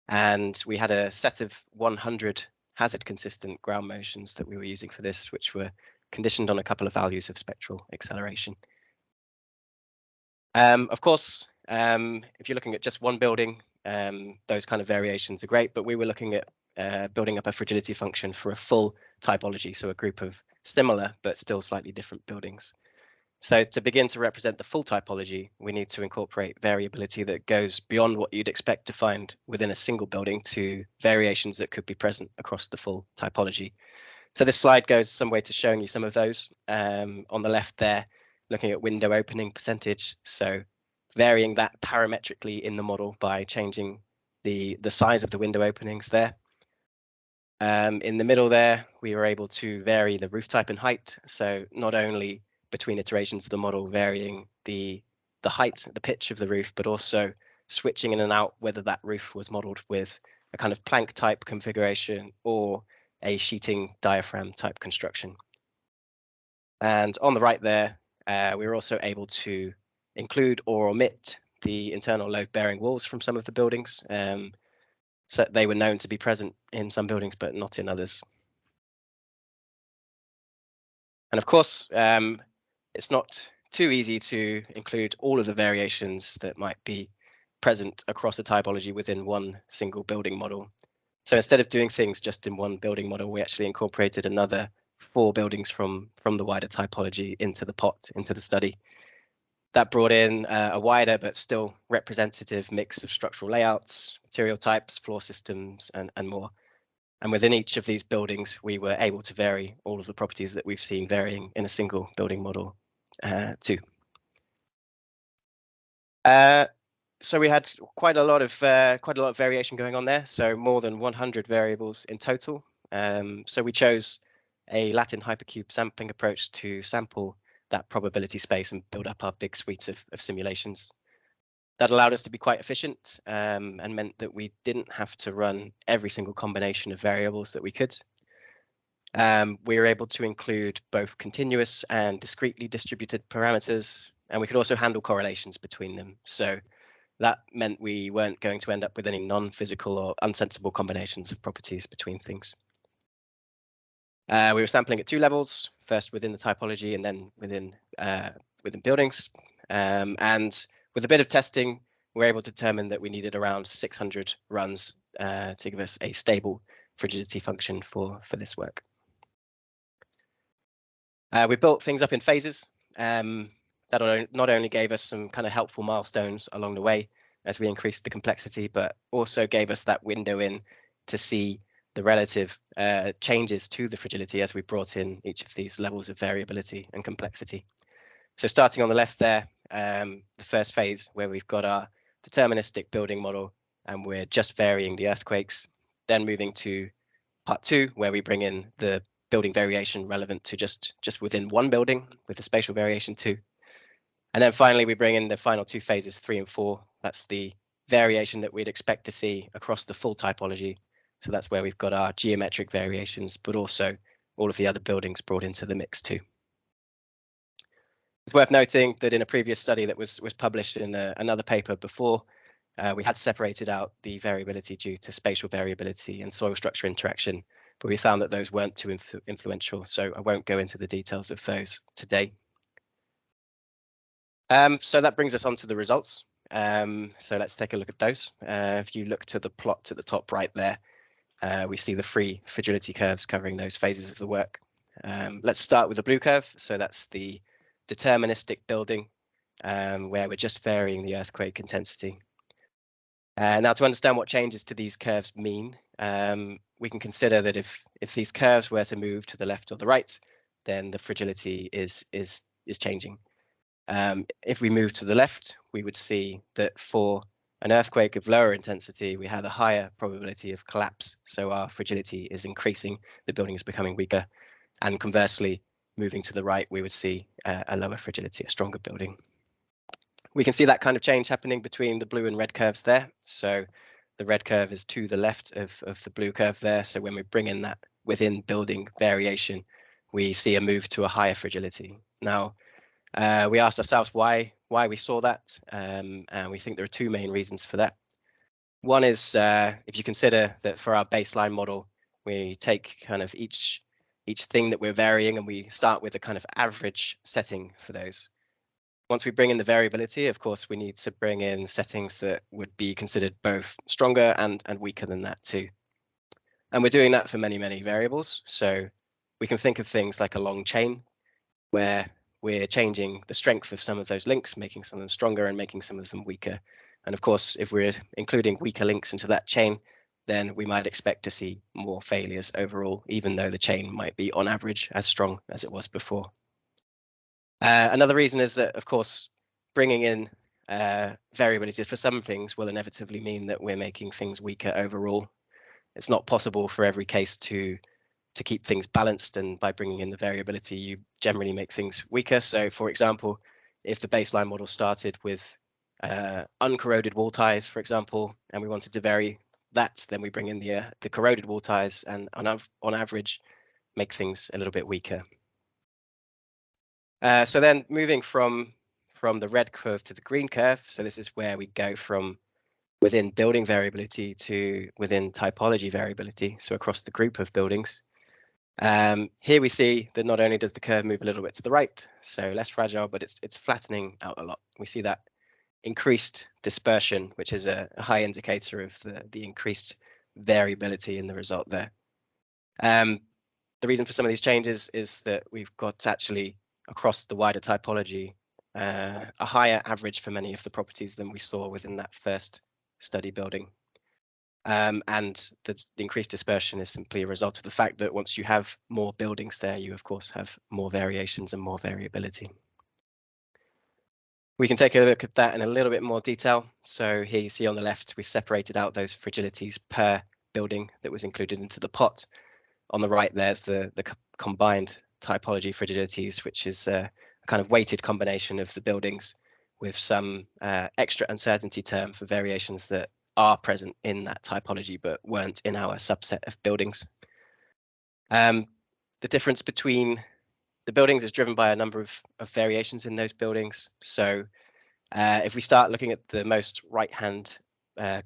And we had a set of 100 hazard consistent ground motions that we were using for this, which were conditioned on a couple of values of spectral acceleration. Of course, if you're looking at just one building, those kind of variations are great, but we were looking at building up a fragility function for a full typology, so a group of similar but still slightly different buildings. So to begin to represent the full typology, we need to incorporate variability that goes beyond what you'd expect to find within a single building to variations that could be present across the full typology. So this slide goes some way to showing you some of those. On the left there, looking at window opening percentage, so varying that parametrically in the model by changing the size of the window openings there. In the middle there, we were able to vary the roof type and height, so not only between iterations of the model varying the height, the pitch of the roof, but also switching in and out whether that roof was modeled with a kind of plank type configuration or a sheeting diaphragm type construction. And on the right there, we were also able to include or omit the internal load bearing walls from some of the buildings. So they were known to be present in some buildings, but not in others. And of course, it's not too easy to include all of the variations that might be present across a typology within one single building model. So instead of doing things just in one building model, we actually incorporated another 4 buildings from the wider typology into the pot, into the study. That brought in a wider but still representative mix of structural layouts, material types, floor systems, and more. And within each of these buildings, we were able to vary all of the properties that we've seen varying in a single building model too. So we had quite a lot of variation going on there. So more than 100 variables in total. So we chose a Latin hypercube sampling approach to sample that probability space and build up our big suite of simulations. That allowed us to be quite efficient and meant that we didn't have to run every single combination of variables that we could. We were able to include both continuous and discretely distributed parameters, and we could also handle correlations between them. So that meant we weren't going to end up with any non-physical or unsensible combinations of properties between things. We were sampling at 2 levels, first within the typology and then within buildings. And with a bit of testing, we were able to determine that we needed around 600 runs to give us a stable fragility function for this work. We built things up in phases. That not only gave us some kind of helpful milestones along the way as we increased the complexity, but also gave us that window in to see the relative changes to the fragility as we brought in each of these levels of variability and complexity. So starting on the left there, the first phase where we've got our deterministic building model and we're just varying the earthquakes, then moving to part 2 where we bring in the building variation relevant to just within one building with the spatial variation too. And then finally, we bring in the final 2 phases, 3 and 4. That's the variation that we'd expect to see across the full typology. So that's where we've got our geometric variations, but also all of the other buildings brought into the mix too. It's worth noting that in a previous study that was published in another paper before, we had separated out the variability due to spatial variability and soil structure interaction, but we found that those weren't too influential, so I won't go into the details of those today. So that brings us on to the results. So let's take a look at those. If you look to the plot at the top right there, we see the three fragility curves covering those phases of the work. Let's start with the blue curve. So that's the deterministic building, where we're just varying the earthquake intensity. Now, to understand what changes to these curves mean, we can consider that if these curves were to move to the left or the right, then the fragility is changing. If we move to the left, we would see that for an earthquake of lower intensity, we have a higher probability of collapse. So our fragility is increasing, the building is becoming weaker. And conversely, moving to the right, we would see a lower fragility, a stronger building. We can see that kind of change happening between the blue and red curves there. So the red curve is to the left of the blue curve there. So when we bring in that within building variation, we see a move to a higher fragility. Now, we asked ourselves why we saw that, and we think there are two main reasons for that. One is if you consider that for our baseline model, we take kind of each thing that we're varying and we start with a kind of average setting for those. Once we bring in the variability, of course, we need to bring in settings that would be considered both stronger and weaker than that too. And we're doing that for many, many variables. So we can think of things like a long chain where we're changing the strength of some of those links, making some of them stronger and making some of them weaker. And of course, if we're including weaker links into that chain, then we might expect to see more failures overall, even though the chain might be on average as strong as it was before. Another reason is that, of course, bringing in variability for some things will inevitably mean that we're making things weaker overall. It's not possible for every case to keep things balanced, and by bringing in the variability, you generally make things weaker. So, for example, if the baseline model started with uncorroded wall ties, for example, and we wanted to vary that, then we bring in the corroded wall ties, and on average, make things a little bit weaker. So then moving from the red curve to the green curve, so this is where we go from within building variability to within typology variability, so across the group of buildings. Here we see that not only does the curve move a little bit to the right, so less fragile, but it's flattening out a lot. We see that increased dispersion, which is a high indicator of the increased variability in the result there. The reason for some of these changes is that we've got actually across the wider typology a higher average for many of the properties than we saw within that first study building. And the increased dispersion is simply a result of the fact that once you have more buildings there, you of course have more variations and more variability. We can take a look at that in a little bit more detail. So here you see on the left, we've separated out those fragilities per building that was included into the pot. On the right, there's the combined typology fragilities, which is a kind of weighted combination of the buildings with some extra uncertainty term for variations that are present in that typology but weren't in our subset of buildings. The difference between the buildings is driven by a number of variations in those buildings. So if we start looking at the most right-hand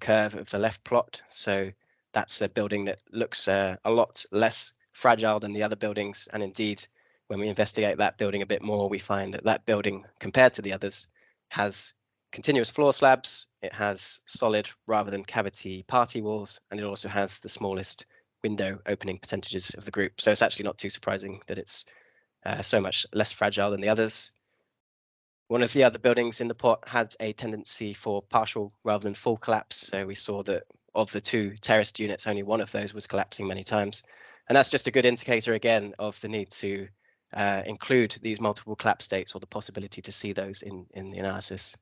curve of the left plot, so that's a building that looks a lot less fragile than the other buildings. And indeed, when we investigate that building a bit more, we find that that building, compared to the others, has continuous floor slabs, it has solid rather than cavity party walls, and it also has the smallest window opening percentages of the group. So it's actually not too surprising that it's so much less fragile than the others. One of the other buildings in the pot had a tendency for partial rather than full collapse. So we saw that of the two terraced units, only one of those was collapsing many times. And that's just a good indicator, again, of the need to include these multiple collapse states, or the possibility to see those in the analysis.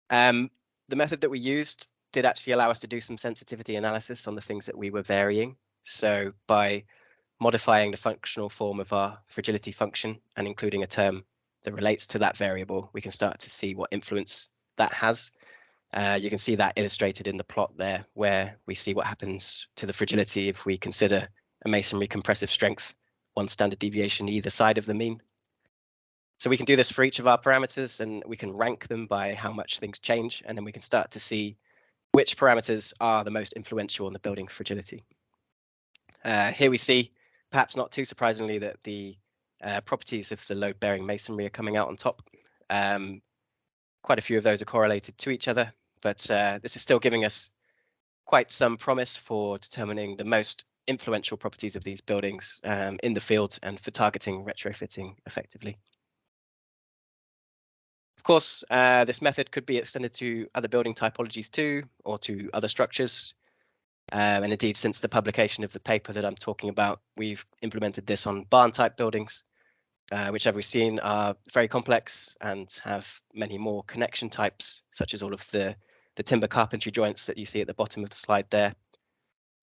The method that we used did actually allow us to do some sensitivity analysis on the things that we were varying. So by modifying the functional form of our fragility function and including a term that relates to that variable, we can start to see what influence that has. You can see that illustrated in the plot there, where we see what happens to the fragility if we consider a masonry compressive strength, one standard deviation either side of the mean. So we can do this for each of our parameters, and we can rank them by how much things change, and then we can start to see which parameters are the most influential on the building fragility. Here we see, perhaps not too surprisingly, that the properties of the load-bearing masonry are coming out on top. quite a few of those are correlated to each other, but this is still giving us quite some promise for determining the most influential properties of these buildings in the field and for targeting retrofitting effectively. Of course, this method could be extended to other building typologies too, or to other structures. And indeed, since the publication of the paper that I'm talking about, we've implemented this on barn type buildings, which, as we've seen, are very complex and have many more connection types, such as all of the timber carpentry joints that you see at the bottom of the slide there.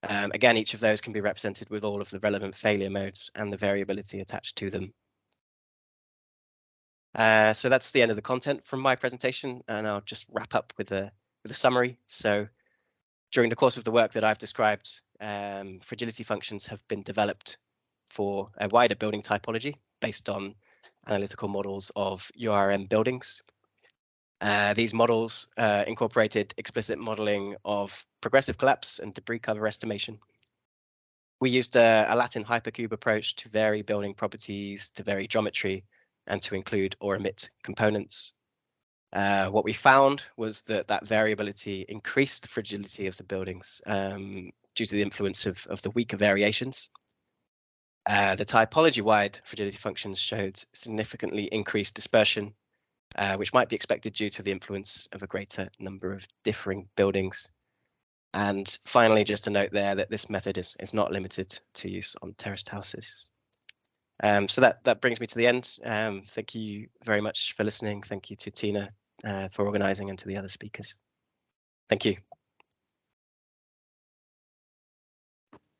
Again, each of those can be represented with all of the relevant failure modes and the variability attached to them. So that's the end of the content from my presentation, and I'll just wrap up with a summary. So during the course of the work that I've described, fragility functions have been developed for a wider building typology based on analytical models of URM buildings. These models incorporated explicit modeling of progressive collapse and debris cover estimation. We used a Latin hypercube approach to vary building properties, to vary geometry, and to include or omit components. What we found was that variability increased the fragility of the buildings due to the influence of the weaker variations. The typology-wide fragility functions showed significantly increased dispersion, which might be expected due to the influence of a greater number of differing buildings. And finally, just a note there that this method is not limited to use on terraced houses. So that brings me to the end. Thank you very much for listening. Thank you to Tina for organising, and to the other speakers. Thank you.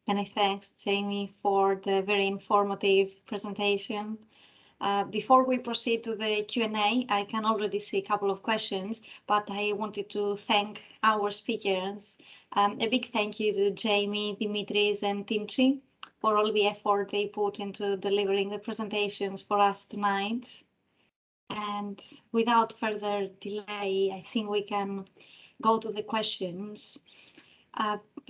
Many thanks, Jamie, for the very informative presentation. Before we proceed to the Q&A, I can already see a couple of questions, but I wanted to thank our speakers. A big thank you to Jamie, Dimitris, and Tianqi for all the effort they put into delivering the presentations for us tonight. And without further delay, I think we can go to the questions.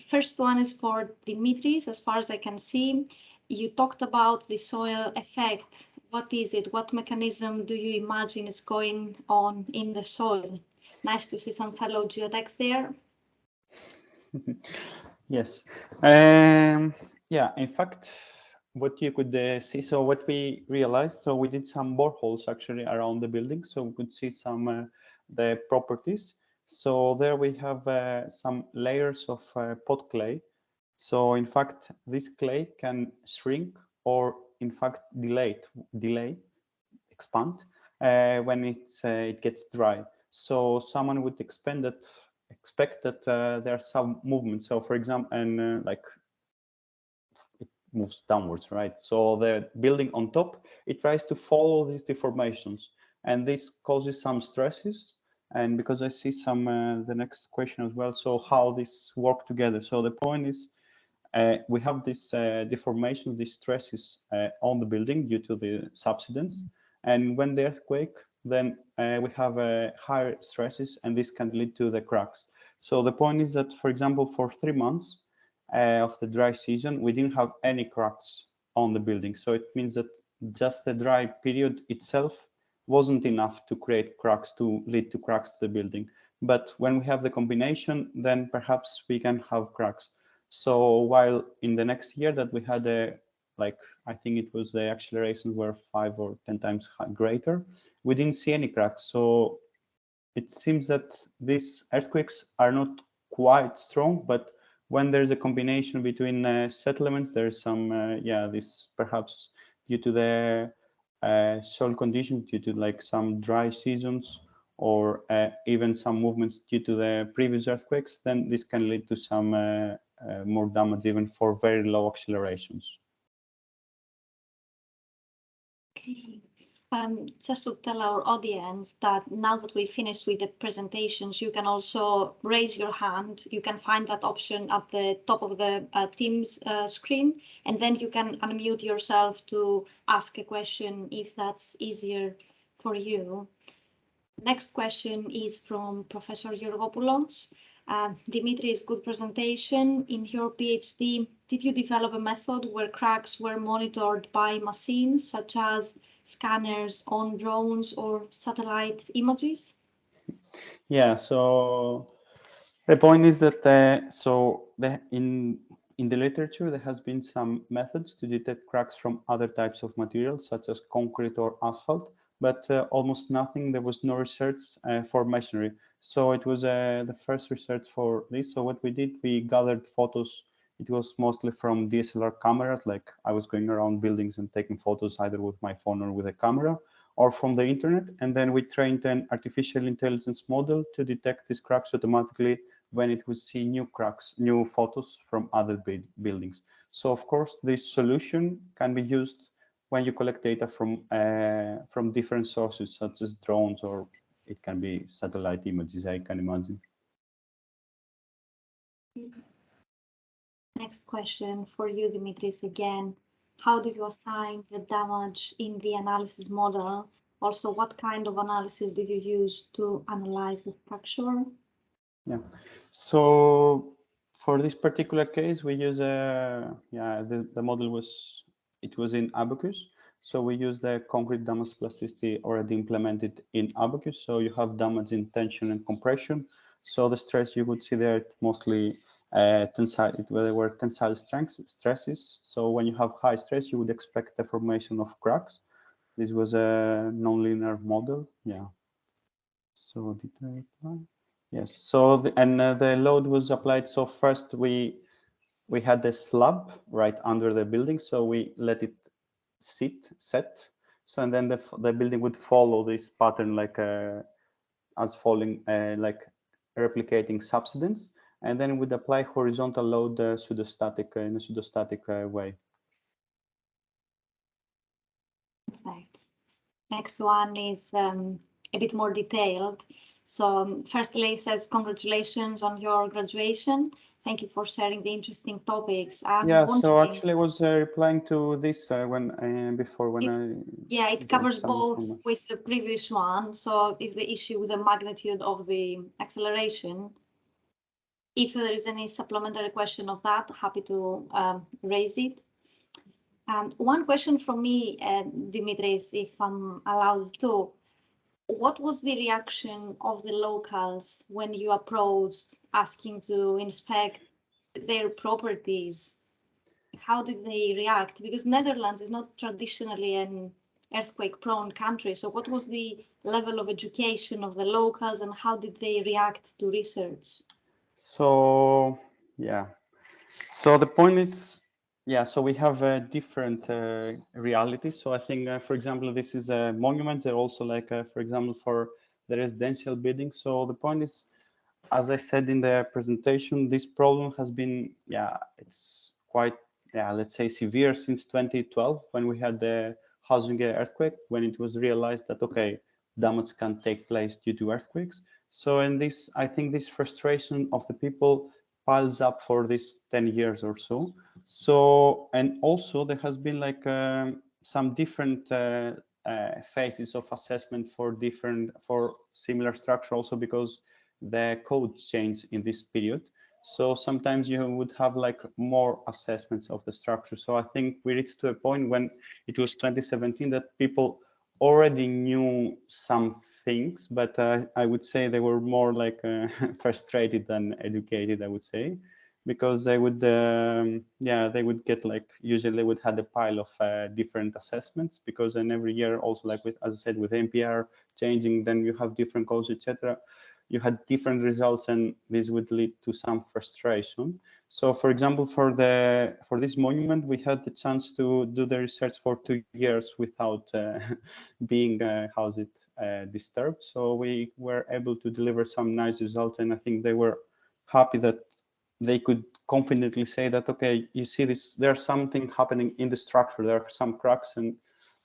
First one is for Dimitris. As far as I can see, you talked about the soil effect. What is it? What mechanism do you imagine is going on in the soil? Nice to see some fellow geotechs there. Yes. Yeah, in fact, what you could see, so what we realized, so we did some boreholes actually around the building, so we could see some the properties. So there we have some layers of pot clay. So in fact, this clay can shrink or in fact expand when it gets dry. So someone would expect that there are some movements. So for example, and like it moves downwards, right? So the building on top, it tries to follow these deformations, and this causes some stresses. And because I see some the next question as well, so how this work together. So the point is, we have this deformation, these stresses on the building due to the subsidence, and when the earthquake, then we have higher stresses, and this can lead to the cracks. So the point is that, for example, for 3 months of the dry season, we didn't have any cracks on the building. So it means that just the dry period itself wasn't enough to create cracks, to lead to cracks to the building. But when we have the combination, then perhaps we can have cracks. So while in the next year that we had like, I think it was the accelerations were 5 or 10 times greater, we didn't see any cracks. So it seems that these earthquakes are not quite strong, but when there's a combination between settlements, there's some, yeah, this perhaps due to the soil conditions, due to like some dry seasons, or even some movements due to the previous earthquakes, then this can lead to some more damage even for very low accelerations. Okay. Just to tell our audience that now that we finished with the presentations, you can also raise your hand. You can find that option at the top of the Teams screen, and then you can unmute yourself to ask a question if that's easier for you. Next question is from Professor Georgopoulos. Dimitris, good presentation. In your PhD, did you develop a method where cracks were monitored by machines such as scanners on drones or satellite images? Yeah, so the point is that in the literature there has been some methods to detect cracks from other types of materials such as concrete or asphalt, but almost nothing. There was no research for masonry. So it was the first research for this. So what we did, we gathered photos. It was mostly from DSLR cameras, like I was going around buildings and taking photos either with my phone or with a camera, or from the internet. And then we trained an artificial intelligence model to detect these cracks automatically when it would see new cracks, new photos from other buildings. So of course, this solution can be used when you collect data from different sources, such as drones, or it can be satellite images, I can imagine. Next question for you, Dimitris, again. How do you assign the damage in the analysis model? Also, what kind of analysis do you use to analyze the structure? Yeah, so for this particular case, we use the model was in Abacus. So we use the concrete damage plasticity already implemented in Abacus. So you have damage in tension and compression. So the stress you would see there mostly tensile, there were tensile stresses. So when you have high stress, you would expect the formation of cracks. This was a nonlinear model. Yeah. So did I apply? Yes. So the load was applied. So first we had the slab right under the building. So we let it set. So and then the building would follow this pattern like as falling like replicating subsidence, and then would apply horizontal load pseudostatic in a pseudostatic way. Perfect. Next one is a bit more detailed. So firstly, it says congratulations on your graduation. Thank you for sharing the interesting topics. Yeah, so actually I was replying to this Yeah, it covers both with the previous one. So is the issue with the magnitude of the acceleration? If there is any supplementary question of that, happy to raise it. One question from me, Dimitris, if I'm allowed to. What was the reaction of the locals when you approached asking to inspect their properties? How did they react? Because Netherlands is not traditionally an earthquake-prone country. So what was the level of education of the locals and how did they react to research? So, yeah. So the point is, yeah, so we have different realities. So I think, for example, this is a monument. They're also like, for example, for the residential building. So the point is, as I said in the presentation, this problem has been, yeah, it's quite, yeah, let's say severe since 2012 when we had the Hanzehogeschool earthquake, when it was realized that, okay, damage can take place due to earthquakes. So in this, I think this frustration of the people piles up for this 10 years or so. So, and also there has been like some different phases of assessment for similar structure also because the code changed in this period. So sometimes you would have like more assessments of the structure. So I think we reached to a point when it was 2017 that people already knew some things, but I would say they were more like frustrated than educated, I would say, because they would, they would get like, usually they would have a pile of different assessments because then every year also like with, as I said, with NPR changing, then you have different codes, etc. You had different results and this would lead to some frustration. So for example, for this monument, we had the chance to do the research for 2 years without being, disturbed. So we were able to deliver some nice results and I think they were happy that they could confidently say that, okay, you see this, there's something happening in the structure, there are some cracks and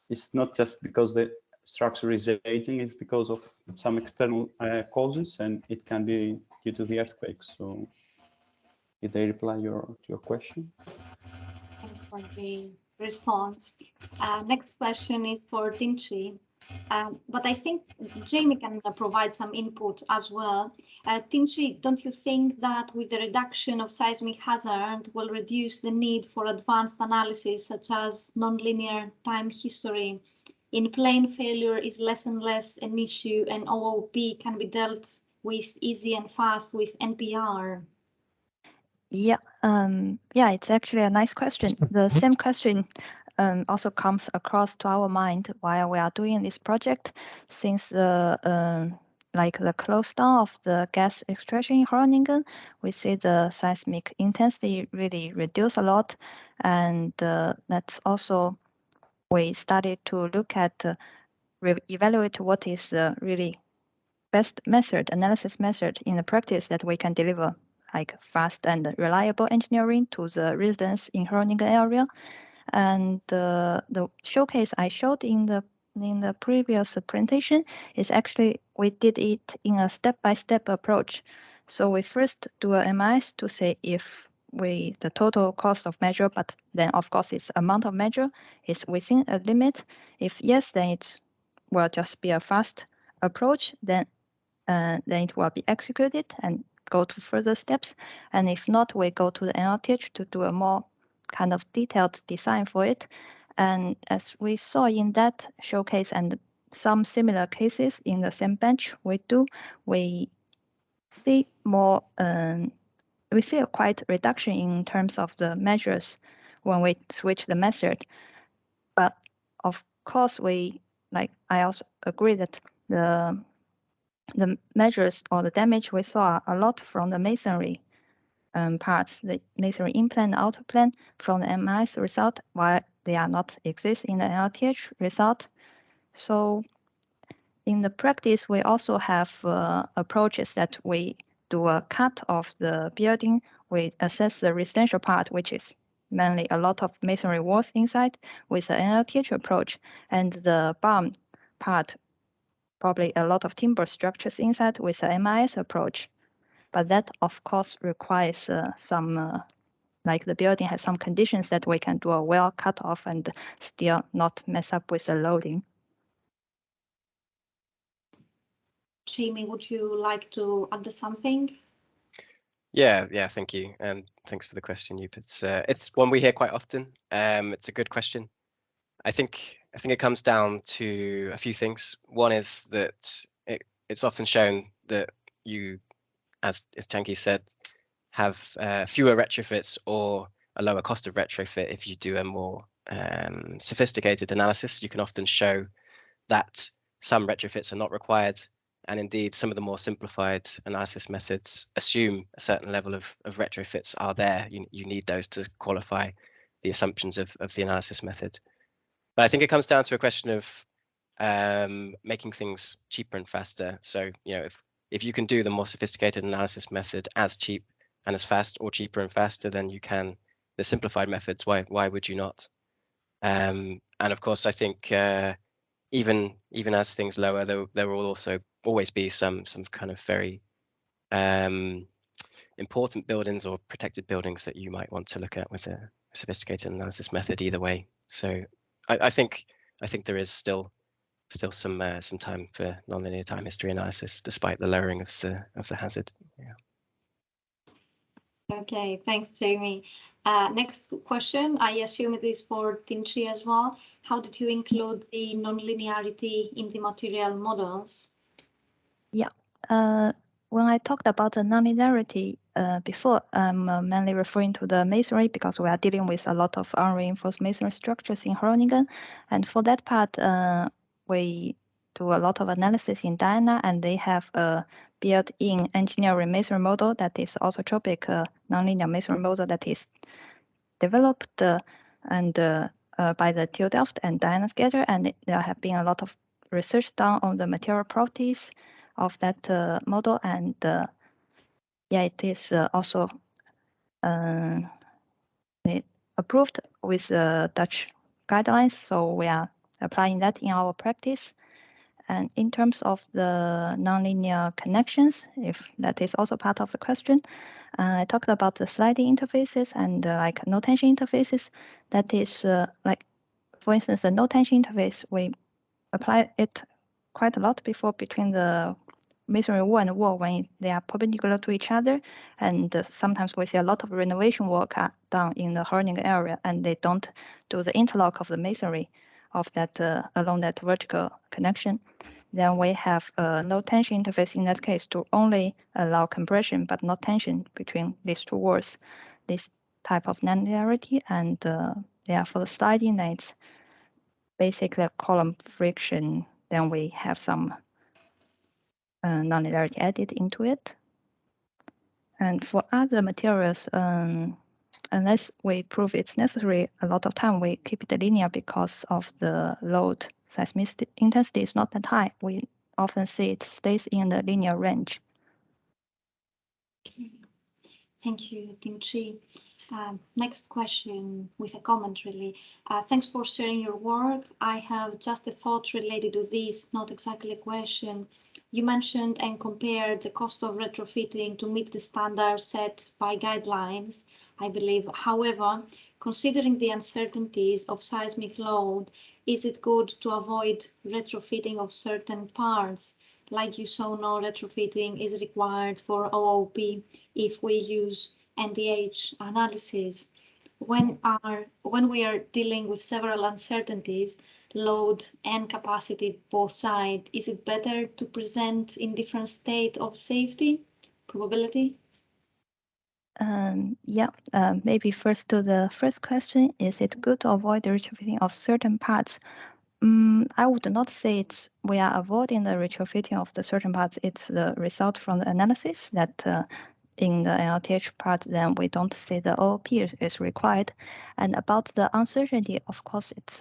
it's not just because the structure is aging, it's because of some external causes and it can be due to the earthquakes. So did they reply to your question? Thanks for the response. Next question is for Tianqi. But I think Jamie can provide some input as well. Tianqi, don't you think that with the reduction of seismic hazard will reduce the need for advanced analysis such as nonlinear time history in plane failure is less and less an issue, and OOP can be dealt with easy and fast with NPR? Yeah, it's actually a nice question. The same question also comes across to our mind while we are doing this project, since the the close down of the gas extraction in Groningen, we see the seismic intensity really reduce a lot, and that's also we started to look at evaluate what is the really best method, analysis method in the practice that we can deliver like fast and reliable engineering to the residents in Groningen area. And the showcase I showed in the previous presentation is actually we did it in a step-by-step approach. So we first do a MIS to say if the total cost of measure, but then of course its amount of measure is within a limit. If yes, then it will just be a fast approach. Then it will be executed and go to further steps. And if not, we go to the NLTH to do a more kind of detailed design for it. And as we saw in that showcase and some similar cases in the same bench we see more, we see a quite reduction in terms of the measures when we switch the method. But of course, I also agree that the measures or the damage we saw a lot from the masonry parts, the masonry in-plan, out-plan from the MIS result, while they are not exist in the LTH result. So in the practice, we also have approaches that we do a cut of the building. We assess the residential part, which is mainly a lot of masonry walls inside with an LTH approach, and the barn part, probably a lot of timber structures inside with an MIS approach. But that, of course, requires some, like the building has some conditions that we can do a well cut off and still not mess up with the loading. Jamie, would you like to add something? Yeah, thank you, and thanks for the question, Yup. It's one we hear quite often. It's a good question. I think it comes down to a few things. One is that it's often shown that you, as Tianqi said, have fewer retrofits or a lower cost of retrofit if you do a more sophisticated analysis. You can often show that some retrofits are not required, and indeed some of the more simplified analysis methods assume a certain level of retrofits are there. You need those to qualify the assumptions of the analysis method. But I think it comes down to a question of making things cheaper and faster. So, if you can do the more sophisticated analysis method as cheap and as fast, or cheaper and faster than you can the simplified methods, why would you not? And of course, I think even as things lower, there will also always be some kind of very important buildings or protected buildings that you might want to look at with a sophisticated analysis method either way. So I think there is still some time for nonlinear time history analysis, despite the lowering of the hazard. Yeah. Okay, thanks, Jamie. Next question, I assume it is for Tianqi as well. How did you include the nonlinearity in the material models? Yeah, when I talked about the nonlinearity before, I'm mainly referring to the masonry because we are dealing with a lot of unreinforced masonry structures in Groningen. And for that part, we do a lot of analysis in Dais, and they have a built-in engineering masonry model that is orthotropic nonlinear masonry model that is developed and by the TU Delft and Dais together. And there have been a lot of research done on the material properties of that model, and it is also approved with Dutch guidelines, so we are applying that in our practice. And in terms of the nonlinear connections, if that is also part of the question, I talked about the sliding interfaces and like no tension interfaces. That is like, for instance, the no tension interface, we apply it quite a lot before between the masonry wall and wall when they are perpendicular to each other, and sometimes we see a lot of renovation work done in the Groningen area, and they don't do the interlock of the masonry of that along that vertical connection. Then we have a no tension interface in that case to only allow compression but not tension between these two walls. This type of nonlinearity, and yeah, for the sliding, then it's basically a column friction. Then we have some nonlinearity added into it. And for other materials, unless we prove it's necessary, a lot of time we keep it linear because of the load seismic intensity is not that high. We often see it stays in the linear range. Okay. Thank you, Dimitris. Next question with a comment, really. Thanks for sharing your work. I have just a thought related to this, not exactly a question. You mentioned and compared the cost of retrofitting to meet the standards set by guidelines, I believe. However, considering the uncertainties of seismic load, is it good to avoid retrofitting of certain parts? Like you saw, no retrofitting is required for OOP if we use NDH analysis. When we are dealing with several uncertainties, load and capacity both sides, is it better to present in different state of safety probability? Yeah, maybe first to the first question, is it good to avoid the retrofitting of certain parts? I would not say we are avoiding the retrofitting of the certain parts. It's the result from the analysis that in the NLTH part, then we don't say the OOP is required. And about the uncertainty, of course, it's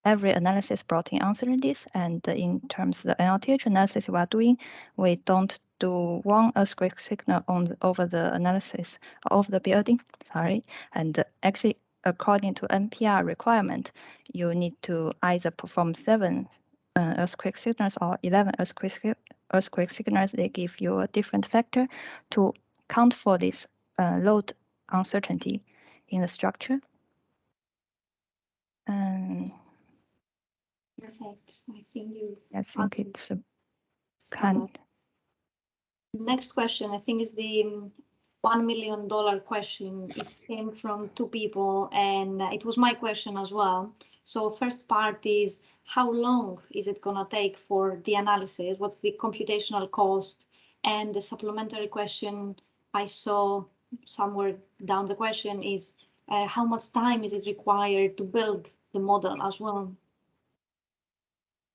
every analysis brought in uncertainties. And in terms of the NLTH analysis we are doing, we don't do one earthquake signal over the analysis of the building. Sorry, and actually, according to NPR requirement, you need to either perform 7 earthquake signals or 11 earthquake signals. They give you a different factor to count for this load uncertainty in the structure. Perfect. I think you. I think it's kind. Next question, I think, is the $1 million question. It came from 2 people, and it was my question as well. So first part is, how long is it gonna take for the analysis? What's the computational cost? And the supplementary question I saw somewhere down the question is, how much time is it required to build the model as well?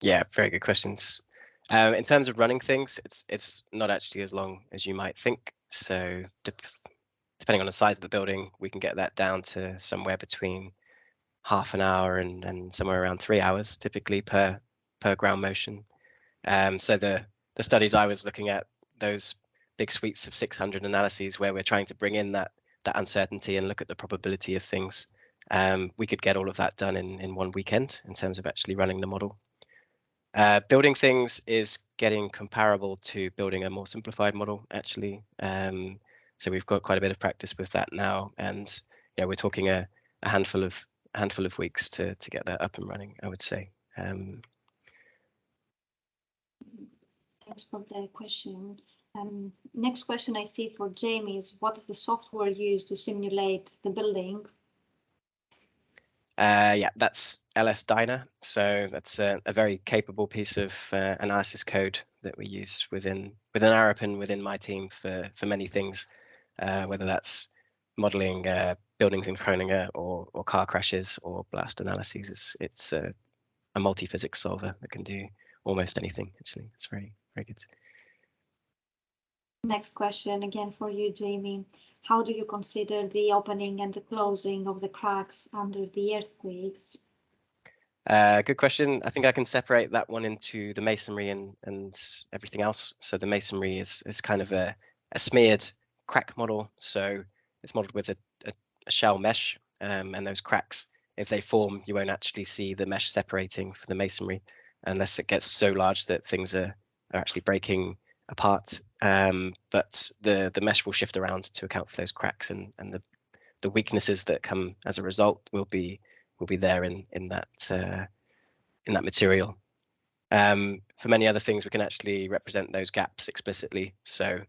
Yeah, very good questions. In terms of running things, it's not actually as long as you might think. So depending on the size of the building, we can get that down to somewhere between half an hour and somewhere around 3 hours, typically per ground motion. So the studies I was looking at, those big suites of 600 analyses where we're trying to bring in that uncertainty and look at the probability of things, we could get all of that done in 1 weekend in terms of actually running the model. Building things is getting comparable to building a more simplified model, actually. So we've got quite a bit of practice with that now, and yeah, we're talking a handful of weeks to get that up and running, I would say. Thanks for the question. Next question I see for Jamie is, what is the software used to simulate the building? Yeah, that's LS-DYNA. So that's a very capable piece of analysis code that we use within ARUP and within my team for many things, whether that's modeling buildings in Groningen or car crashes or blast analyses. It's a multi-physics solver that can do almost anything, actually. It's very, very good. Next question again for you, Jamie. How do you consider the opening and the closing of the cracks under the earthquakes? Good question. I think I can separate that one into the masonry and everything else. So the masonry is kind of a smeared crack model. So it's modeled with a shell mesh, and those cracks, if they form, you won't actually see the mesh separating for the masonry unless it gets so large that things are actually breaking apart. But the mesh will shift around to account for those cracks, and the weaknesses that come as a result will be there in that material. For many other things, we can actually represent those gaps explicitly. So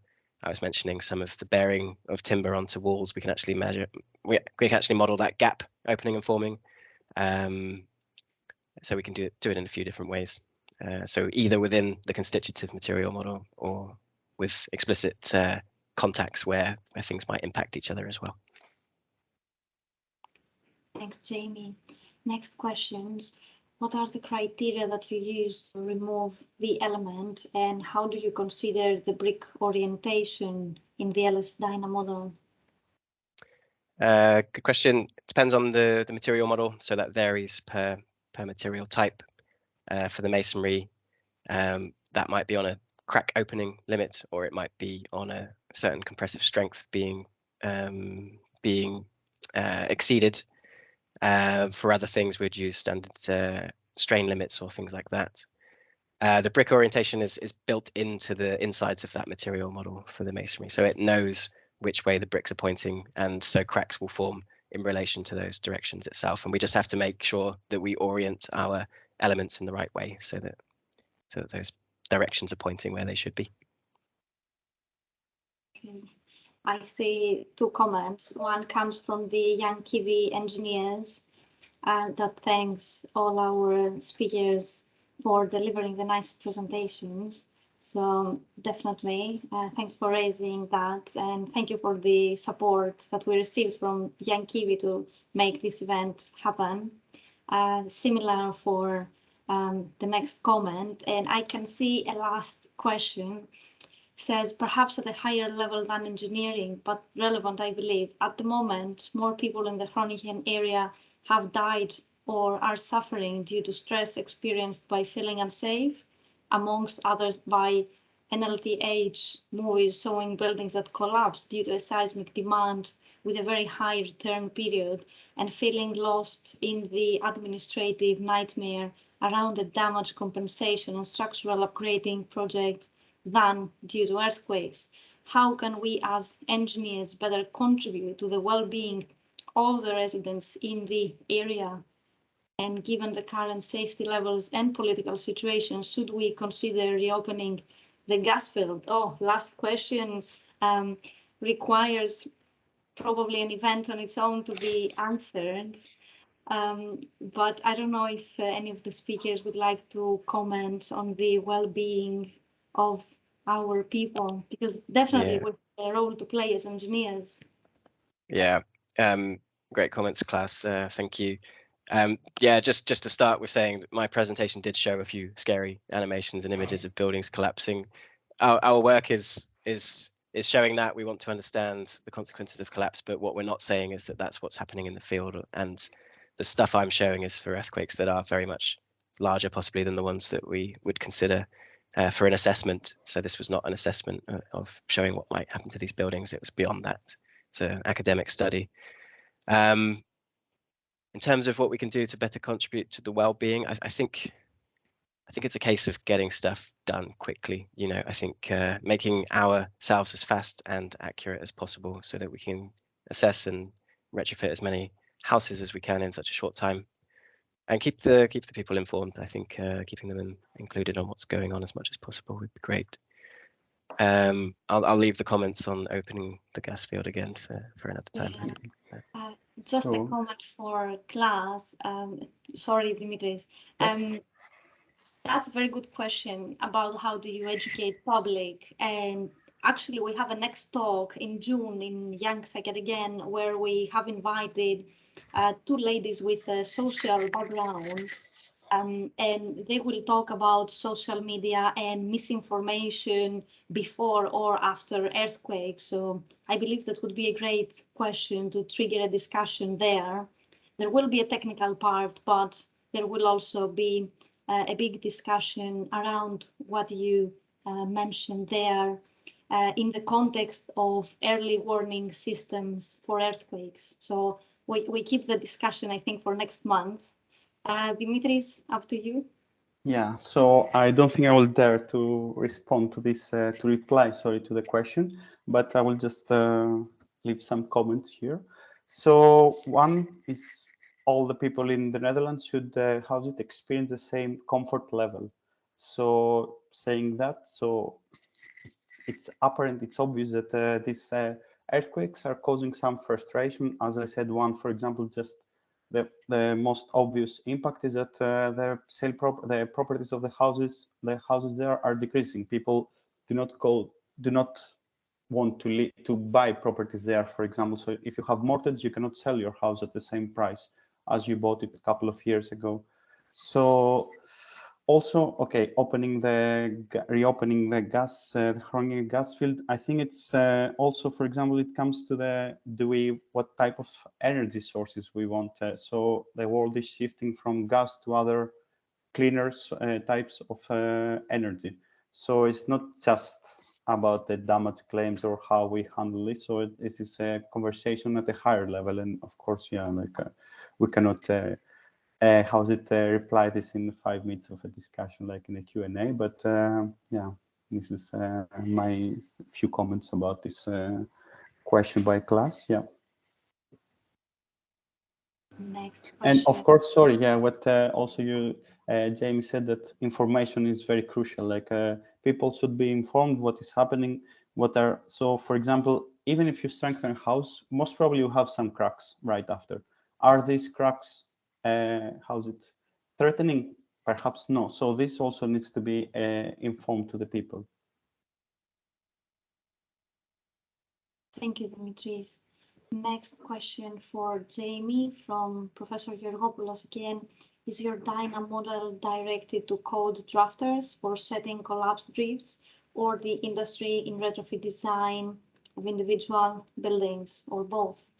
I was mentioning some of the bearing of timber onto walls. We can actually measure. We can actually model that gap opening and forming. So we can do it in a few different ways. So either within the constitutive material model or with explicit contacts where things might impact each other as well. Thanks, Jamie. Next questions. What are the criteria that you use to remove the element, and how do you consider the brick orientation in the LS Dyna model? Good question. It depends on the material model, so that varies per material type. For the masonry, that might be on a crack opening limit, or it might be on a certain compressive strength being exceeded. For other things, we'd use standard strain limits or things like that. The brick orientation is built into the insides of that material model for the masonry, so it knows which way the bricks are pointing, and so cracks will form in relation to those directions itself. And we just have to make sure that we orient our elements in the right way so that those directions are pointing where they should be. Okay. I see two comments. One comes from the Tianqi engineers that thanks all our speakers for delivering the nice presentations. So definitely, thanks for raising that, and thank you for the support that we received from Tianqi to make this event happen. Similar for the next comment, and I can see a last question. Says perhaps at a higher level than engineering, but relevant, I believe. At the moment, more people in the Groningen area have died or are suffering due to stress experienced by feeling unsafe, amongst others by NLTH movies showing buildings that collapse due to a seismic demand with a very high return period, and feeling lost in the administrative nightmare around the damage compensation and structural upgrading project than due to earthquakes. How can we as engineers better contribute to the well-being of the residents in the area? And given the current safety levels and political situation, should we consider reopening the gas field? Oh, last question requires probably an event on its own to be answered. But I don't know if any of the speakers would like to comment on the well-being of our people, because definitely with a role to play as engineers. Yeah, great comments, class. Thank you. Yeah, just to start with saying that my presentation did show a few scary animations and images of buildings collapsing. Our work is showing that. We want to understand the consequences of collapse, but what we're not saying is that that's what's happening in the field. And the stuff I'm showing is for earthquakes that are very much larger, possibly, than the ones that we would consider for an assessment. So this was not an assessment of showing what might happen to these buildings. It was beyond that. It's an academic study. In terms of what we can do to better contribute to the well-being, I think it's a case of getting stuff done quickly. You know, I think making ourselves as fast and accurate as possible so that we can assess and retrofit as many houses as we can in such a short time, and keep the people informed. I think keeping them included on what's going on as much as possible would be great. I'll leave the comments on opening the gas field again for another time. Yeah. Just a comment for class. Sorry, Dimitris. That's a very good question about how do you educate public. And actually, we have a next talk in June in Young Second again, where we have invited two ladies with a social background. And they will talk about social media and misinformation before or after earthquakes. So I believe that would be a great question to trigger a discussion there. There will be a technical part, but there will also be a big discussion around what you mentioned there in the context of early warning systems for earthquakes. So we keep the discussion, I think, for next month. Dimitris, up to you. Yeah, so I don't think I will dare to respond to this, to reply, sorry, to the question, but I will just leave some comments here. So one is all the people in the Netherlands should, how did experience the same comfort level. So saying that, so it's apparent, it's obvious that these earthquakes are causing some frustration. As I said, one, for example, just the most obvious impact is that the properties of the houses there are decreasing. People do not want to buy properties there, for example. So if you have mortgage, you cannot sell your house at the same price as you bought it a couple of years ago. So also, okay, reopening the Groningen gas field. I think it's also, for example, it comes to what type of energy sources we want. So the world is shifting from gas to other cleaner types of energy. So it's not just about the damage claims or how we handle this. So this is a conversation at a higher level, and of course, yeah, like we cannot. Reply this in 5 minutes of a discussion like in a Q&A, but yeah, this is my few comments about this question by class. Yeah. Next question. And of course, sorry, yeah, what also you, Jamie, said that information is very crucial. Like people should be informed what is happening, so for example, even if you strengthen a house, most probably you have some cracks right after. Are these cracks threatening? Perhaps no. So this also needs to be informed to the people. Thank you, Dimitris. Next question for Jamie from Professor Georgopoulos again. Is your DYNA model directed to code drafters for setting collapse drifts, or the industry in retrofit design of individual buildings, or both?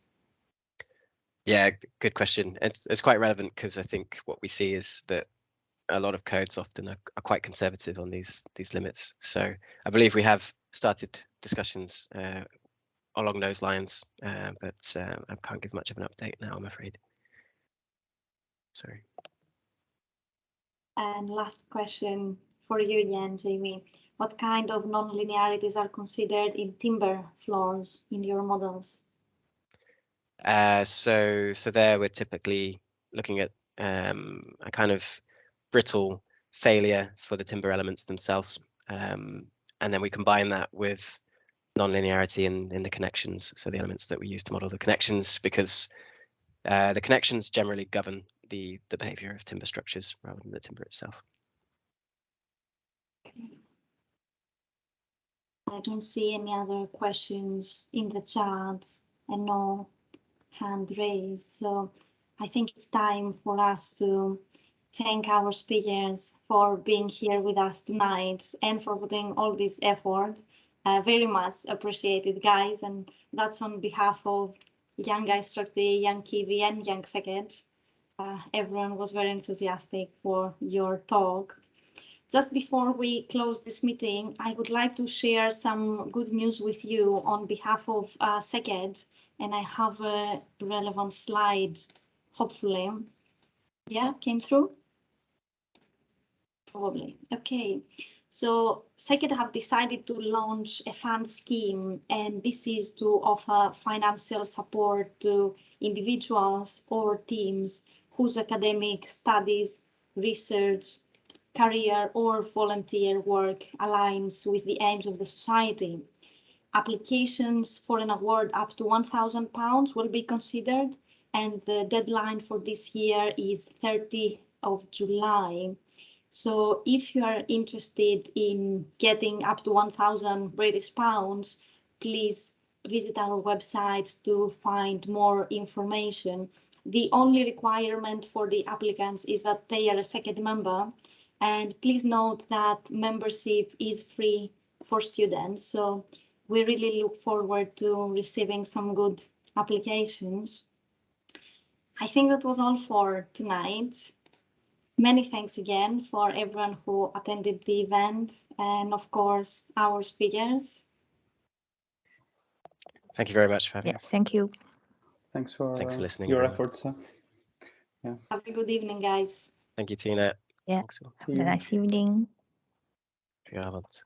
Yeah, good question. It's quite relevant because I think what we see is that a lot of codes often are quite conservative on these limits. So I believe we have started discussions along those lines, but I can't give much of an update now, I'm afraid. Sorry. And last question for you again, Jamie. What kind of non-linearities are considered in timber floors in your models? So there we're typically looking at a kind of brittle failure for the timber elements themselves, and then we combine that with non-linearity in the connections, so the elements that we use to model the connections, because the connections generally govern the behavior of timber structures rather than the timber itself. Okay. I don't see any other questions in the chat and no hand raised. So I think it's time for us to thank our speakers for being here with us tonight and for putting all this effort. Very much appreciated, guys. And that's on behalf of Young Instructee, Young Kiwi, and Young Second. Everyone was very enthusiastic for your talk. Just before we close this meeting, I would like to share some good news with you on behalf of SECED, and I have a relevant slide, hopefully. Yeah, came through? Probably. Okay. So SECED have decided to launch a fund scheme, and this is to offer financial support to individuals or teams whose academic studies, research, career or volunteer work aligns with the aims of the society. Applications for an award up to £1,000 will be considered, and the deadline for this year is 30th of July. So if you are interested in getting up to 1,000 British pounds, please visit our website to find more information. The only requirement for the applicants is that they are a SECED member. And please note that membership is free for students. So we really look forward to receiving some good applications. I think that was all for tonight. Many thanks again for everyone who attended the event and of course our speakers. Thank you very much for having us. Thank you. Thanks for listening, your everyone. efforts. Yeah. Have a good evening, guys. Thank you, Tina. Yeah. Thanks. Have a nice evening. Goedenavond.